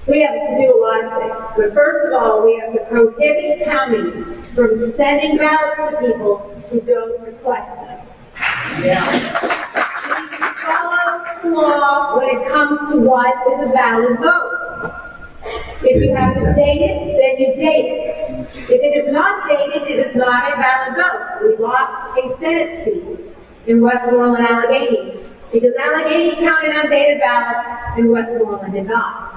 We have to do a lot of things, but first of all, we have to prohibit counties from sending ballots to people who don't request them. Yeah. We need to follow the law when it comes to what is a valid vote. If you have to date it, then you date it. If it is not dated, it is not a valid vote. We lost a Senate seat in Westmoreland, Allegheny, because Allegheny counted undated ballots and Westmoreland did not.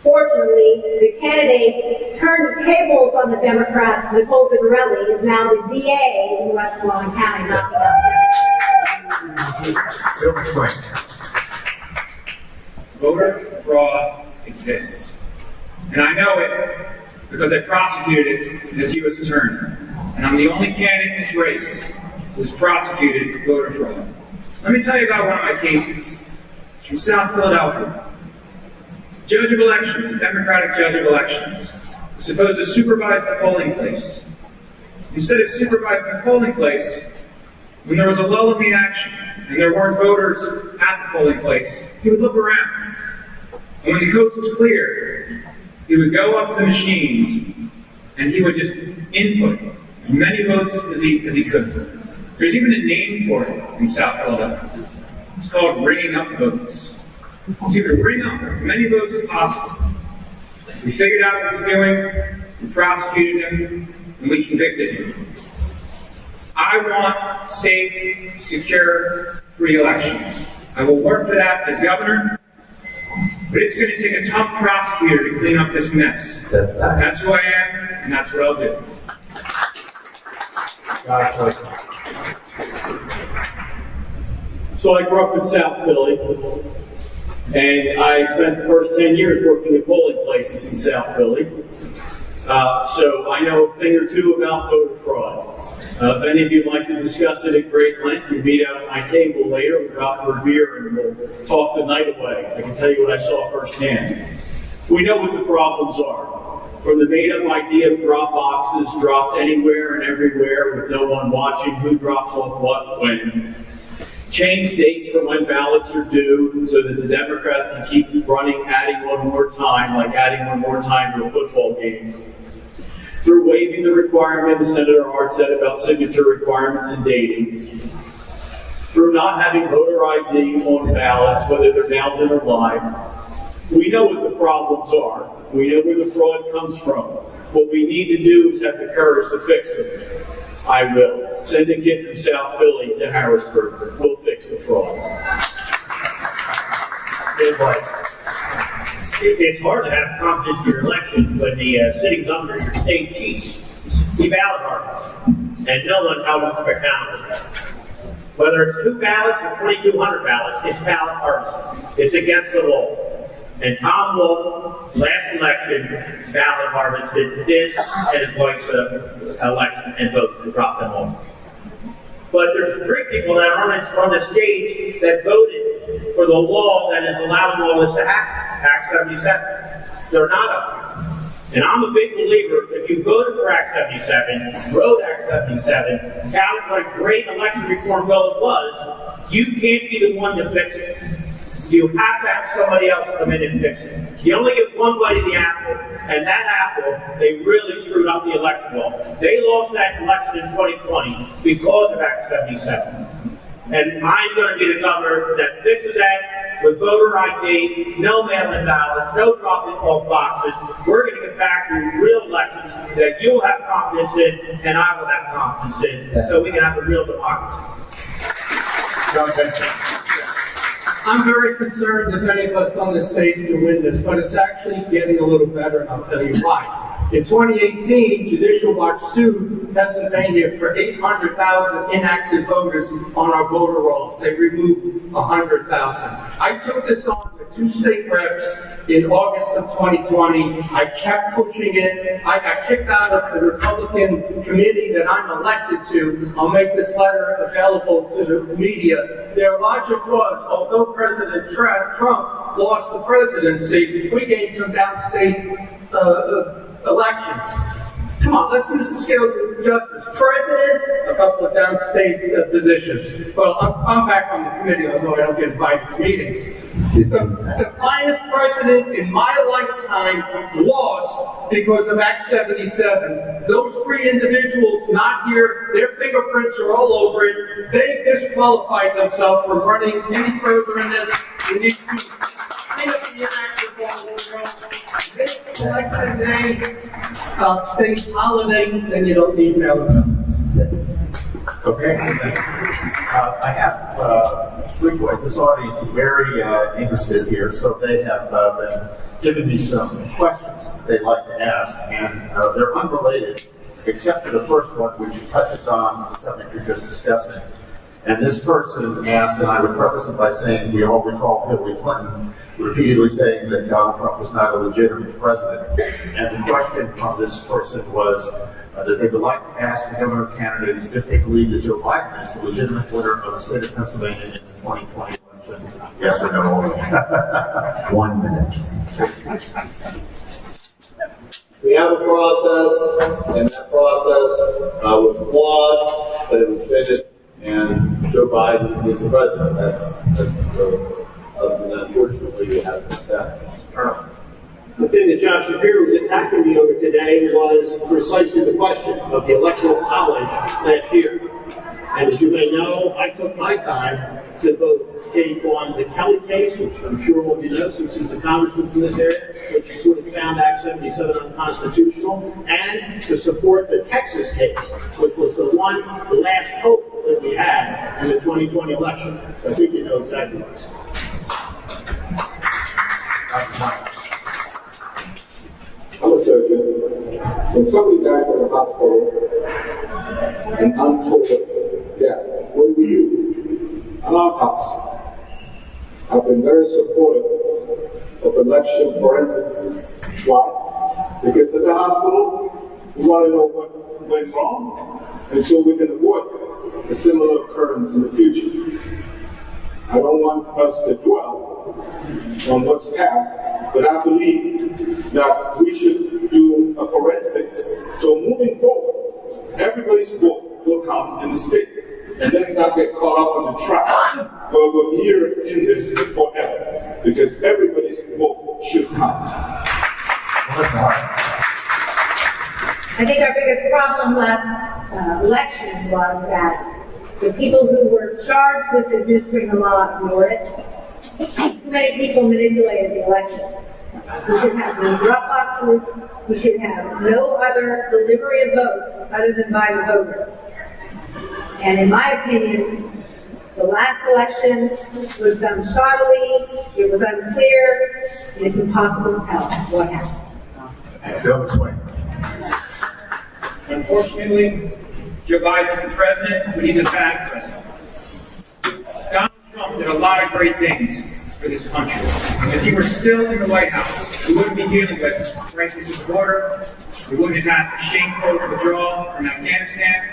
Fortunately, the candidate turned the tables on the Democrats, Nicole Zingarelli, is now the DA in Westmoreland County, not Voter fraud exists. And I know it because I prosecuted it as U.S. Attorney. and I'm the only candidate in this race who was prosecuted for voter fraud. Let me tell you about one of my cases. It's from South Philadelphia. Judge of elections, a Democratic judge of elections, was supposed to supervise the polling place. Instead of supervising the polling place, when there was a lull in the action and there weren't voters at the polling place, he would look around. And when the coast was clear, he would go up to the machines and he would just input as many votes as he could. There's even a name for it in South Philadelphia. It's called ringing up votes. So you could ring up as many votes as possible. We figured out what he was doing, we prosecuted him, and we convicted him. I want safe, secure, free elections. I will work for that as governor, but it's going to take a tough prosecutor to clean up this mess. That's who I am, and that's what I'll do. So I grew up in South Philly, and I spent the first 10 years working at polling places in South Philly. So I know a thing or two about voter fraud. If any of you would like to discuss it at great length, you meet out at my table later. We'll go out for a beer and we'll talk the night away. I can tell you what I saw firsthand. We know what the problems are. From the made-up idea of drop boxes dropped anywhere and everywhere with no one watching who drops off what when. Change dates for when ballots are due so that the Democrats can keep running, adding one more time, like adding one more time to a football game. Through waiving the requirement, as Senator Hart said, about signature requirements and dating. Through not having voter ID on ballots, whether they're mailed in or live. We know what the problems are. We know where the fraud comes from. What we need to do is have the courage to fix them. I will. Send a kid from South Philly to Harrisburg. We'll fix the fraud. It's hard to have confidence in your election when the sitting governor of your state cheats. He ballot harvests, and no one held him accountable. Whether it's 2 ballots or 2,200 ballots, it's ballot harvesting. It's against the law. And Tom Wolf, last election, ballot harvested his and his wife's election and votes and dropped them off. But there's 3 people that are on the stage that voted for the law that is allowing all this to happen. Act 77. They're not up here. And I'm a big believer, if you voted for Act 77, wrote Act 77, touted what a great election reform bill it was, you can't be the one to fix it. You have to have somebody else come in and fix it. You only get one bite of the apple, and that apple, they really screwed up the election law. They lost that election in 2020 because of Act 77. And I'm going to be the governor that fixes that with voter ID, no mail-in ballots, no dropping off boxes. We're going to get back to real elections that you'll have confidence in, and I will have confidence in, so we can have a real democracy. I'm very concerned if any of us on the stage can win this, but it's actually getting a little better, and I'll tell you why. In 2018, Judicial Watch sued Pennsylvania for 800,000 inactive voters on our voter rolls. They removed 100,000. I took this on with 2 state reps in August of 2020. I kept pushing it. I got kicked out of the Republican committee that I'm elected to. I'll make this letter available to the media. Their logic was, although President Trump lost the presidency, we gained some downstate elections. Come on, let's use the scales of justice. President, a couple of downstate positions. Well, I'm back on the committee, although I don't get invited to meetings. The finest president in my lifetime lost because of Act 77. Those 3 individuals not here, their fingerprints are all over it. They disqualified themselves from running any further in this. We need to clean up the inactive vote. Make election day state holiday, then you don't need mail-in ballots. Okay, thank you. I have 3 points. This audience is very interested here, so they have been giving me some questions that they'd like to ask, and they're unrelated, except for the first one, which touches on the subject you're just discussing. And this person asked, and I would preface it by saying we all recall Hillary Clinton repeatedly saying that Donald Trump was not a legitimate president. And the question from this person was, that they would like to ask the governor candidates if they believe that Joe Biden is the legitimate winner of the state of Pennsylvania in the 2020 election. Yes or no? 1 minute. We have a process, and that process was flawed, but it was finished, and Joe Biden is the president. Unfortunately, we have to accept term. The thing that Josh Shapiro was attacking me over today was precisely the question of the Electoral College last year. And as you may know, I took my time to both take on the Kelly case, which I'm sure all of you know since he's the congressman from this area, which would have found Act 77 unconstitutional, and to support the Texas case, which was the one last hope that we had in the 2020 election. So I think you know exactly what I'm saying. I'm a surgeon. When somebody dies at the hospital, an untold death, what do? An autopsy. I've been very supportive of election forensics. Why? Because at the hospital, we want to know what went wrong, and so we can avoid a similar occurrence in the future. I don't want us to dwell on what's past, but I believe that we should do a forensics. So moving forward, everybody's vote will count in the state. And let's not get caught up on the trap where we're here in this forever, because everybody's vote should count. I think our biggest problem last election was that the people who were charged with administering the law ignored it. Too many people manipulated the election. We should have no drop boxes. We should have no other delivery of votes other than by the voters. And in my opinion, the last election was done shoddily, it was unclear, and it's impossible to tell what happened. Unfortunately, Joe Biden is the president, but he's a bad president. Donald Trump did a lot of great things for this country. If he were still in the White House, we wouldn't be dealing with the crisis of the border, we wouldn't have had the shameful withdrawal from Afghanistan,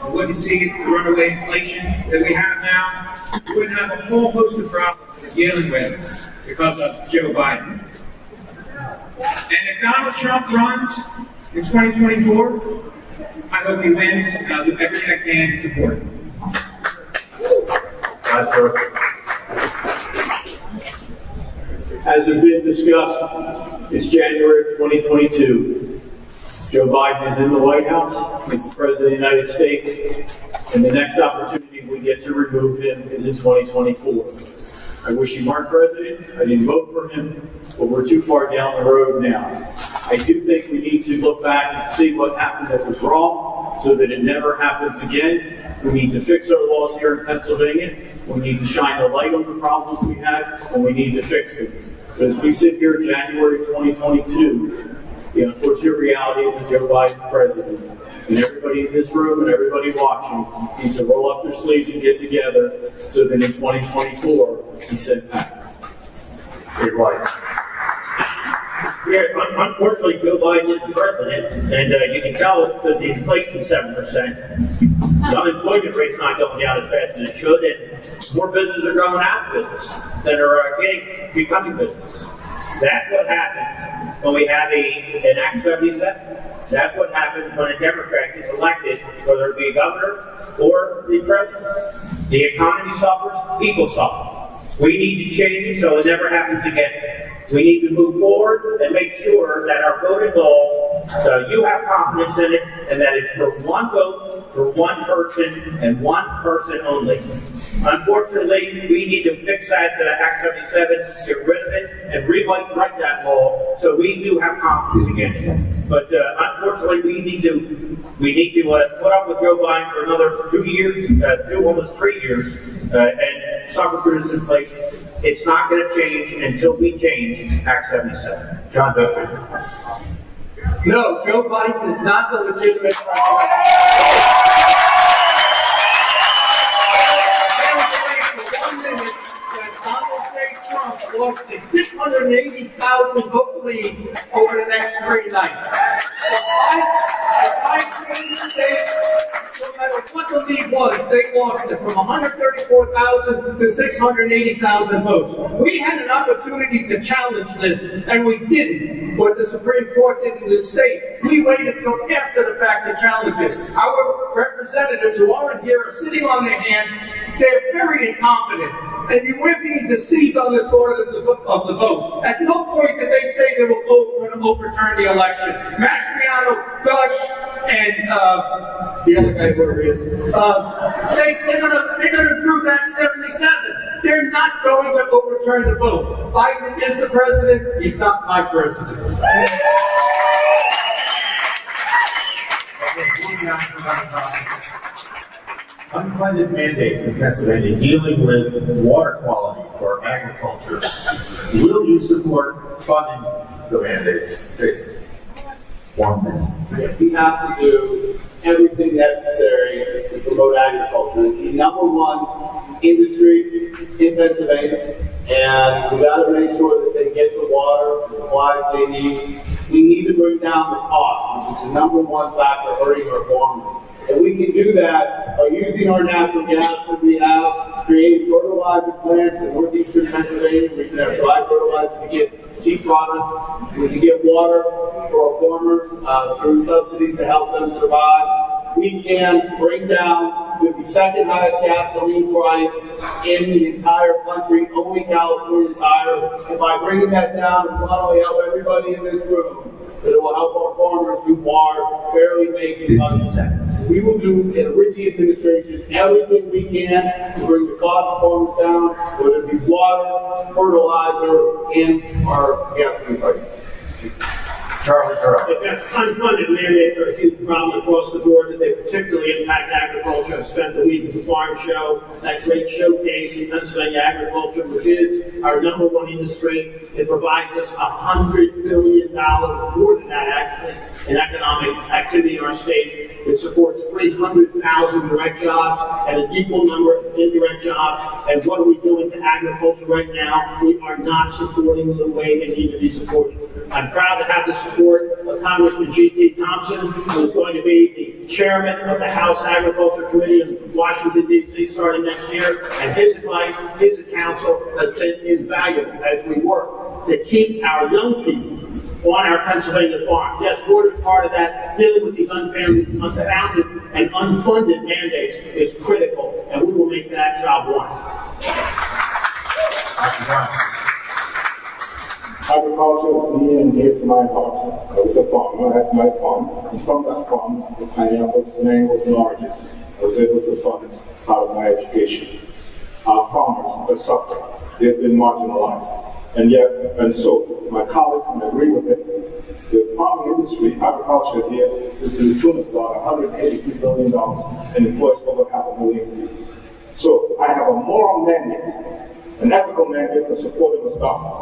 we wouldn't see the runaway inflation that we have now, we wouldn't have a whole host of problems we're dealing with because of Joe Biden. And if Donald Trump runs in 2024, I hope he wins, and I'll do everything I can to support him. As has been discussed, it's January of 2022. Joe Biden is in the White House. He's the President of the United States. And the next opportunity we get to remove him is in 2024. I wish he weren't president. I didn't vote for him, but we're too far down the road now. I do think we need to look back and see what happened that was wrong so that it never happens again. We need to fix our laws here in Pennsylvania. We need to shine a light on the problems we have, and we need to fix them. But as we sit here in January 2022, the unfortunate reality is that Joe Biden's president. And everybody in this room and everybody watching needs to roll up their sleeves and get together so that in 2024, he's sent back. Yeah, unfortunately, Joe Biden is the president, and you can tell because the inflation is 7%. The unemployment rate's not going down as fast as it should, and more businesses are going out of business than are becoming business. That's what happens when we have an Act 77. That's what happens when a Democrat is elected, whether it be a governor or the president. The economy suffers, people suffer. We need to change it so it never happens again. We need to move forward and make sure that our voting laws, you have confidence in it, and that it's for one vote, for one person, and one person only. Unfortunately, we need to fix that Act 77, get rid of it, and rewrite that law so we do have confidence against it. But unfortunately, we need to put up with Joe Biden for another 2 years, almost 3 years, and suffer through this inflation. It's not going to change until we change Act 77. John Venturi. No, Joe Biden is not the legitimate president. Trump lost a 680,000 vote lead over the next 3 nights. The fight believe was they lost it from 134,000 to 680,000 votes. We had an opportunity to challenge this, and we didn't. What the Supreme Court did in this state, we waited till after the fact to challenge it. Our representatives who aren't here are sitting on their hands. They're very incompetent, and we're being deceived on this order of the vote. At no point did they say they were going to overturn the election. Mastriano, Dush, and the other guy, whatever he is, they're going to approve Act 77. They're not going to overturn the vote. Biden is the president. He's not my president. Unfunded mandates in Pennsylvania dealing with water quality for agriculture. Will you support funding the mandates? Jason. 1 minute. We have to do everything necessary to promote agriculture. It's the #1 industry in Pennsylvania, and we got to make sure that they get the water, the supplies they need. We need to bring down the cost, which is the #1 factor hurting our farmers. And we can do that by using our natural gas that we have, creating fertilizer plants in northeastern Pennsylvania. We can have dry fertilizer to get cheap products. We can get water for our farmers through subsidies to help them survive. We can bring down the second highest gasoline price in the entire country. Only California is higher. And by bringing that down, it will not only help everybody in this room, but it will help our farmers who are barely making money. We will do, in a Ritchie administration, everything we can to bring the cost of farmers down, whether it be water, fertilizer, and our gasoline prices. Charlie Durrell. Unfunded mandates are a huge problem across the board, that they particularly impact agriculture. I spent the week at the farm show, that great showcase in Pennsylvania agriculture, which is our #1 industry. It provides us $100 billion, more than that actually, in economic activity in our state. It supports 300,000 direct jobs and an equal number of indirect jobs. And what are we doing to agriculture right now? We are not supporting them the way they need to be supported. I'm proud to have the support of Congressman G.T. Thompson, who is going to be the chairman of the House Agriculture Committee in Washington, D.C. starting next year. And his advice, his counsel has been invaluable as we work to keep our young people on our Pennsylvania farm. Yes, water is part of that. Dealing with these unfounded and unfunded mandates is critical, and we will make that job one. Agriculture is near and dear to my heart. I was a farmer. I had my farm, and from that farm, the pineapples, mangoes, and oranges, I was able to fund part of my education. Our farmers are suffering. They've been marginalized. And so, my colleague, and I agree with it, the farming industry, agriculture here, is to the tune of about $183 billion and employs over 500,000 people. So, I have a moral mandate, an ethical mandate to support them as government.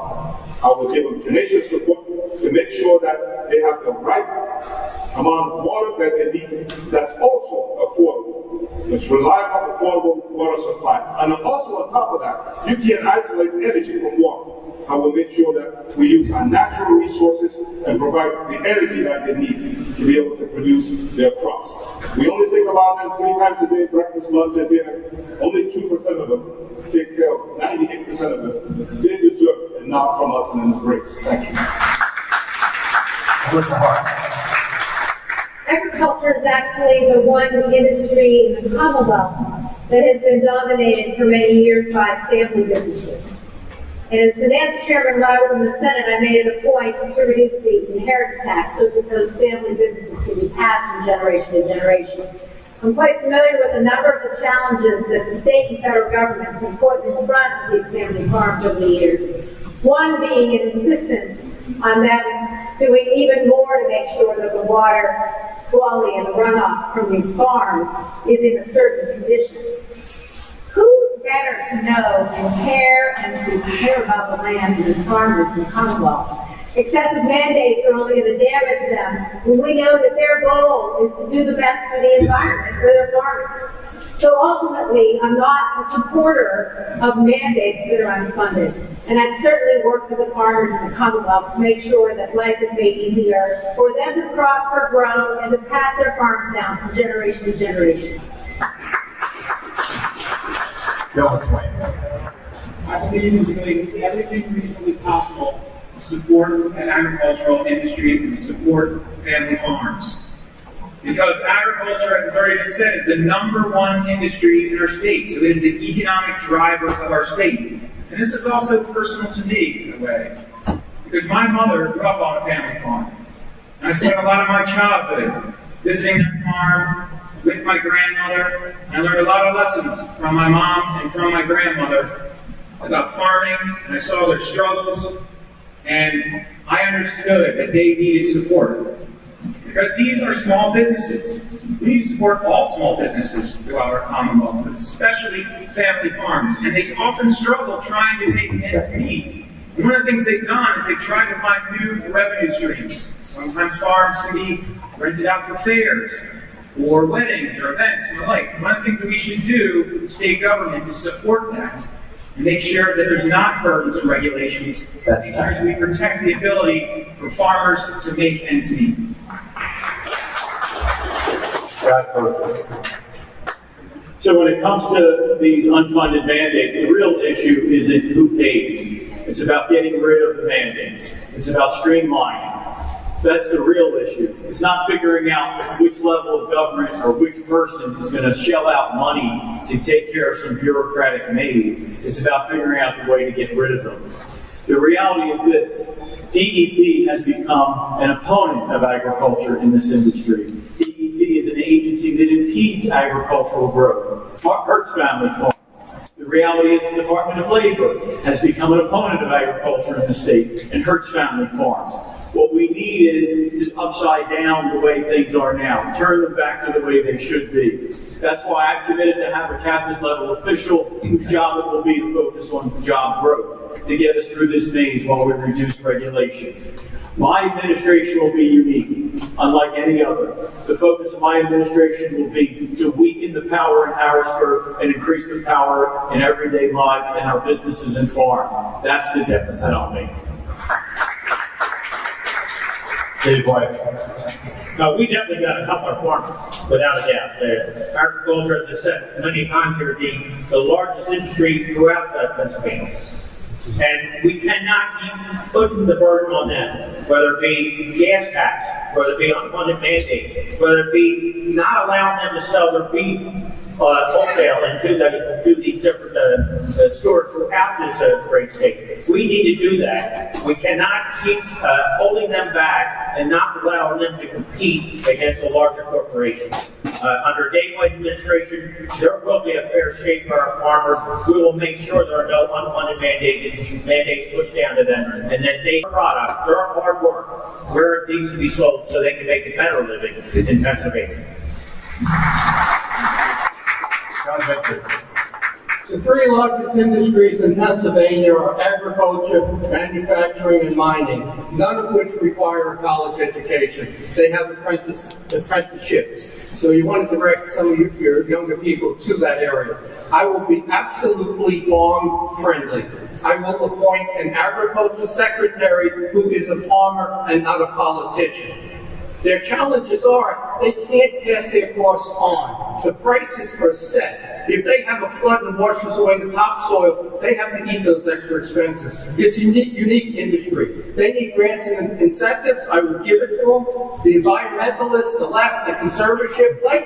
I will give them tenacious support to make sure that they have the right amount of water that they need that's also affordable. It's reliable, affordable water supply. And also on top of that, you can't isolate energy from water. I will make sure that we use our natural resources and provide the energy that they need to be able to produce their crops. We only think about them 3 times a day, breakfast, lunch, and dinner. Only 2% of them take care of 98% of us. They deserve it, and not from us and an embrace. Thank you. Melissa Hart. Agriculture is actually the one industry in the Commonwealth that has been dominated for many years by family businesses. And as finance chairman, when I was in the Senate, I made it a point to reduce the inheritance tax so that those family businesses can be passed from generation to generation. I'm quite familiar with a number of the challenges that the state and federal governments have put in front of these family farms over the years. One being an insistence on them doing even more to make sure that the water quality and the runoff from these farms is in a certain condition. Who better to know and care about the land and the farmers in the Commonwealth? Excessive mandates are only going to damage them when we know that their goal is to do the best for the environment, for their farmers. So ultimately, I'm not a supporter of mandates that are unfunded. And I'd certainly work with the farmers in the Commonwealth to make sure that life is made easier for them to prosper, grow, and to pass their farms down from generation to generation. Bill Swain. I believe in doing everything reasonably possible to support an agricultural industry and to support family farms. Because agriculture, as has already been said, is the #1 industry in our state. So it is the economic driver of our state. And this is also personal to me, in a way. Because my mother grew up on a family farm. And I spent a lot of my childhood visiting that farm with my grandmother. And I learned a lot of lessons from my mom and from my grandmother about farming. And I saw their struggles. And I understood that they needed support. Because these are small businesses. We need to support all small businesses throughout our Commonwealth, but especially family farms. And they often struggle trying to make ends meet. And one of the things they've done is they've tried to find new revenue streams. Sometimes farms can be rented out for fairs, or weddings, or events, and the like. One of the things that we should do, state government, is support that. And make sure that there's not burdens and regulations. Make sure that we protect the ability for farmers to make ends meet. So when it comes to these unfunded mandates, the real issue isn't who pays. It's about getting rid of the mandates. It's about streamlining. That's the real issue. It's not figuring out which level of government or which person is going to shell out money to take care of some bureaucratic maze. It's about figuring out the way to get rid of them. The reality is this: DEP has become an opponent of agriculture in this industry. DEP is an agency that impedes agricultural growth, hurts family farms. The reality is the Department of Labor has become an opponent of agriculture in the state and hurts family farms. What we need is to upside down the way things are now, turn them back to the way they should be. That's why I've committed to have a cabinet level official whose job it will be to focus on job growth, to get us through this maze while we reduce regulations. My administration will be unique, unlike any other. The focus of my administration will be to weaken the power in Harrisburg and increase the power in everyday lives and our businesses and farms. That's the difference that I'll make. Dave White. No, we definitely got a couple of farmers, without a doubt. Agriculture, as I said many times here, the largest industry throughout Pennsylvania. And we cannot keep putting the burden on them, whether it be gas tax, whether it be unfunded mandates, whether it be not allowing them to sell their beef wholesale into the different stores throughout this great state. We need to do that. We cannot keep holding them back and not allowing them to compete against the larger corporations. Under Dave White administration, there will be a fair shake for our farmers. We will make sure there are no unfunded mandates pushed down to them, and that they product, their hard work, where it needs to be sold so they can make a better living in Pennsylvania. The three largest industries in Pennsylvania are agriculture, manufacturing, and mining, none of which require a college education. They have apprenticeships. So you want to direct some of your younger people to that area. I will be absolutely farm friendly. I will appoint an agriculture secretary who is a farmer and not a politician. Their challenges are they can't pass their costs on. The prices are set. If they have a flood and washes away the topsoil, they have to eat those extra expenses. It's a unique industry. They need grants and incentives. I will give it to them. The environmentalists, the left, the conservatorship, like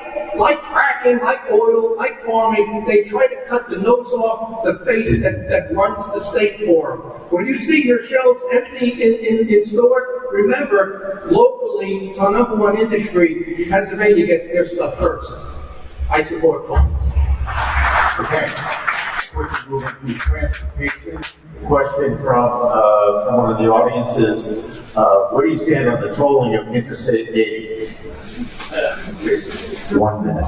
fracking, like oil, like farming, they try to cut the nose off the face that runs the state for them. When you see your shelves empty in stores, remember, locally, it's our #1 industry. Pennsylvania gets their stuff first. I support farmers. Okay. We're moving to transportation. Question from someone in the audience is, where do you stand on the tolling of Interstate 80? 1 minute.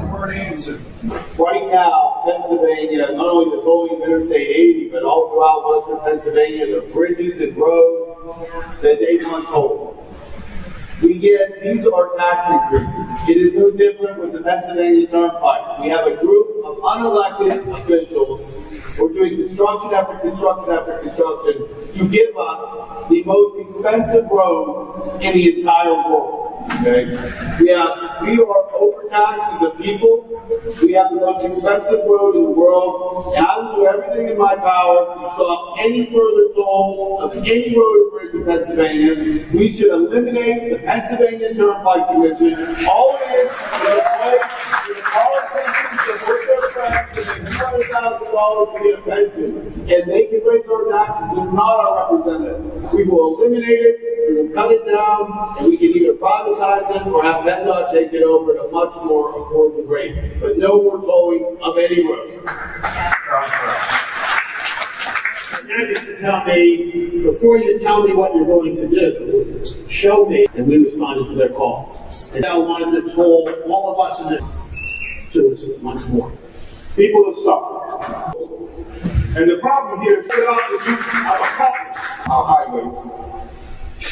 Right now, Pennsylvania, not only the tolling of Interstate 80, but all throughout western Pennsylvania, the bridges and roads that they want tolled. These are tax increases. It is no different with the Pennsylvania Turnpike. We have a group of unelected officials who are doing construction after construction after construction to give us the most expensive road in the entire world. Okay? We are overtaxed as a people. We have the most expensive road in the world. And I will do everything in my power to stop any further tolls of any road or bridge in Pennsylvania. We should eliminate the Pennsylvania Turnpike Commission. All it is a place for the politicians that work their friends to make $200,000 to get a pension. And they can raise our taxes, but not our representatives. We will eliminate it, we will cut it down, and we can either privatize it or have PennDOT take it over at a much more affordable rate. But no more tolling of any road. Now you should tell me, before you tell me what you're going to do, show me, and we responded to their call. And I wanted to toll all of us in this to listen once more. People are suffering. And the problem here is that the use of our highways.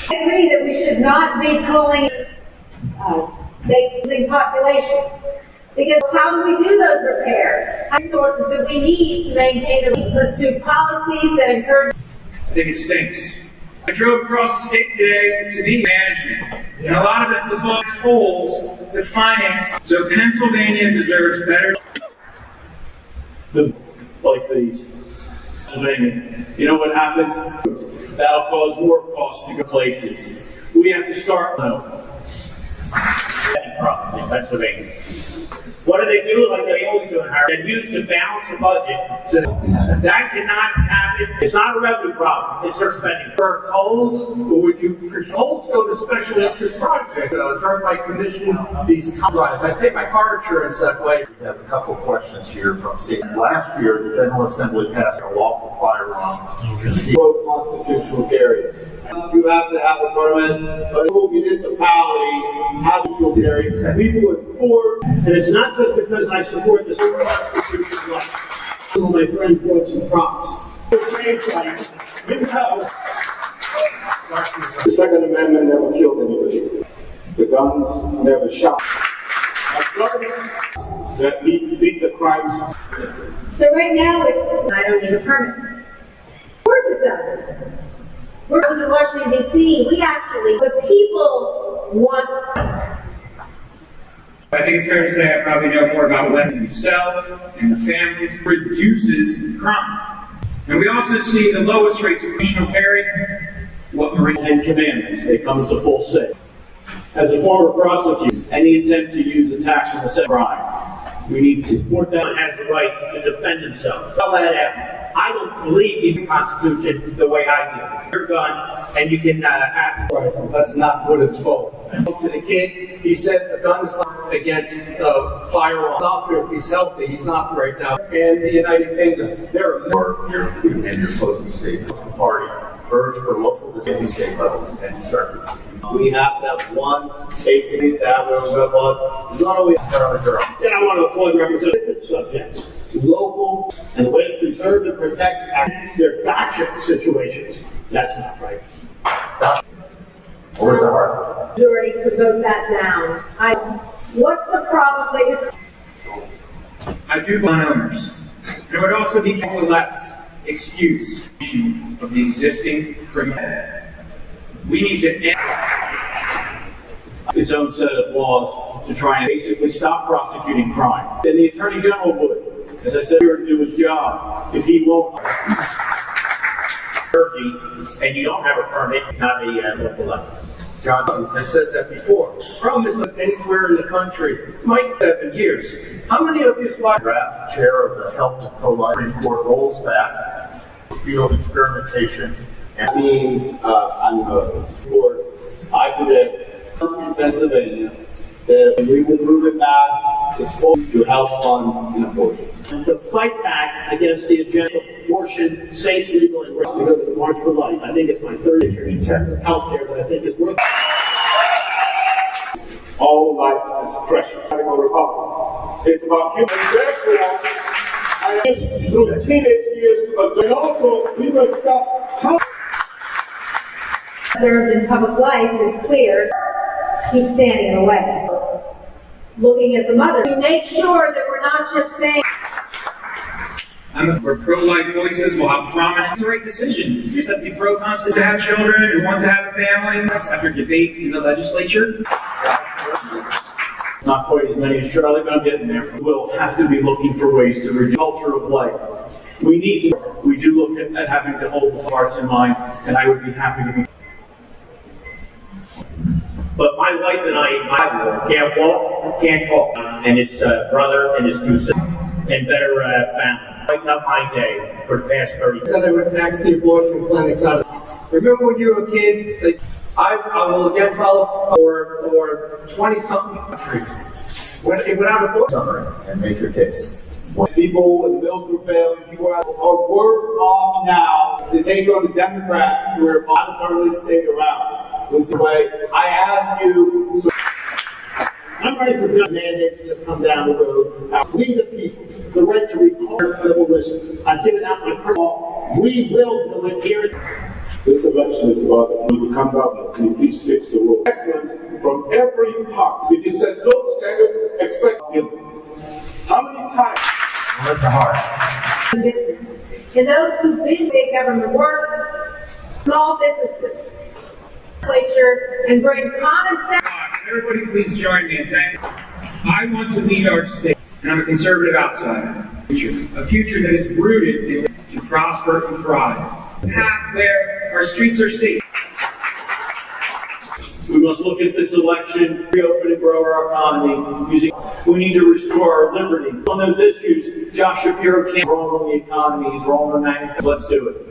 I agree that we should not be tolling the population. Because how do we do those repairs? How many resources that we need to maintain the pursue policies that encourage? I think it stinks. I drove across the state today to meet management, and a lot of this is all tolls to finance. So Pennsylvania deserves better. Like these. Pennsylvania. You know what happens? That'll cause more costs to go places. We have to start now. Problem in Pennsylvania. What do they do like they always do in Harvard? They use to balance the budget. So that cannot happen. It's not a revenue problem. It's their spending. For tolls, or would you, tolls go to special interest projects? Turnpike Commission, these drives. I pay my car insurance that way. We have a couple of questions here from states. Last year, the General Assembly passed a law for firearm. Constitutional carry. You have to have a permit, but a municipality has constitutional carry. We will enforce. And it's not just because I support the Constitution right. Some of my friends wrote some prompts. You know. The Second Amendment never killed anybody. The guns never shot. A government that beat the crimes. So right now, I don't need a permit. Of course it does. We're in Washington, D.C. The people want. I think it's fair to say I probably know more about weapons themselves and the families. Reduces crime. And we also see the lowest rates of criminal carry. What the Ten Commandments, they come as a full set. As a former prosecutor, any attempt to use a tax on a crime, we need to support that. Everyone has the right to defend themselves. Tell that out. I don't believe in the Constitution the way I do. You're gun, and you can act. That's not what it's called. To the kid, he said a gun is not against firearms. If he's healthy, he's not right now. And the United Kingdom, they're more. And your closing statement. Party urge for local decision state level and start. We have to have one basic establishment of us. Not only then I want to applaud representative subjects. Local and the way to preserve and protect their gotcha situations. That's not right. Where's the heart? Majority could vote that down. What's the problem that you're? I do gun owners. There would also be less excuse of the existing criminal. We need to end its own set of laws to try and basically stop prosecuting crime. And the Attorney General would. As I said, he would do his job. If he won't, and you don't have a permit, not a local level. John, I said that before. The problem is that anywhere in the country, Mike, 7 years. How many of you draft chair of the Health and Pro-Life Supreme Court rolls back field experimentation and means I predict in Pennsylvania that we will move it back to health fund and abortion. To fight back against the agenda of abortion, safe, legal, and risk to go to the March for Life. I think it's my third issue in terms of health care, but I think it's worth All life is precious. Republic. It's about human. Therefore, I through teenage years, but also we must stop. Served in public life is clear. Keep standing in the way. Looking at the mother, we make sure that we're not just saying Where pro-life voices will have prominence. It's the right decision. You just have to be pro-constant to have children and want to have a family. After debate in the legislature. Not quite as many as Charlie, but I'm getting there. We'll have to be looking for ways to reduce the culture of life. We do look at having to hold the hearts and minds, and I would be happy to be. But my wife and I can't walk, can't talk, and his brother and his two sisters, and better family. Right up my day for the past 30 years. Said I would tax the abortion clinics out of. Remember when you were a kid? I will again follow for 20-something countries. Without abortion. Summary and make your case. People in the Venturi family, people are worse off now to take on the Democrats who are on turn this state around. This way, I ask you. I'm ready for mandates to come down the road. We the people, the right to record abolition. I've given out my personal. We will do it here. This election is about when you become governor, can you please fix the rules? Excellence from every part. If you set those standards, expect them. How many times? That's the heart. And those who've been state government works, small businesses, legislature, and bring common sense. Everybody please join me in thanking. I want to lead our state, and I'm a conservative outsider. A future that is rooted in to prosper and thrive. A path where our streets are safe. We must look at this election, reopen and grow our economy. We need to restore our liberty. On those issues, Josh Shapiro can't roll on the economy, he's rolling on manufacturing. Let's do it.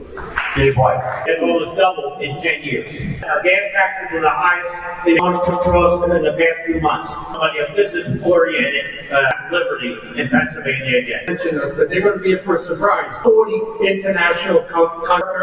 Dave White. It almost doubled in 10 years. Our gas taxes are the highest they've gone across in the past 2 months. Somebody a business-oriented liberty in Pennsylvania again. Mention us, but they're going to be in for a surprise. 40 international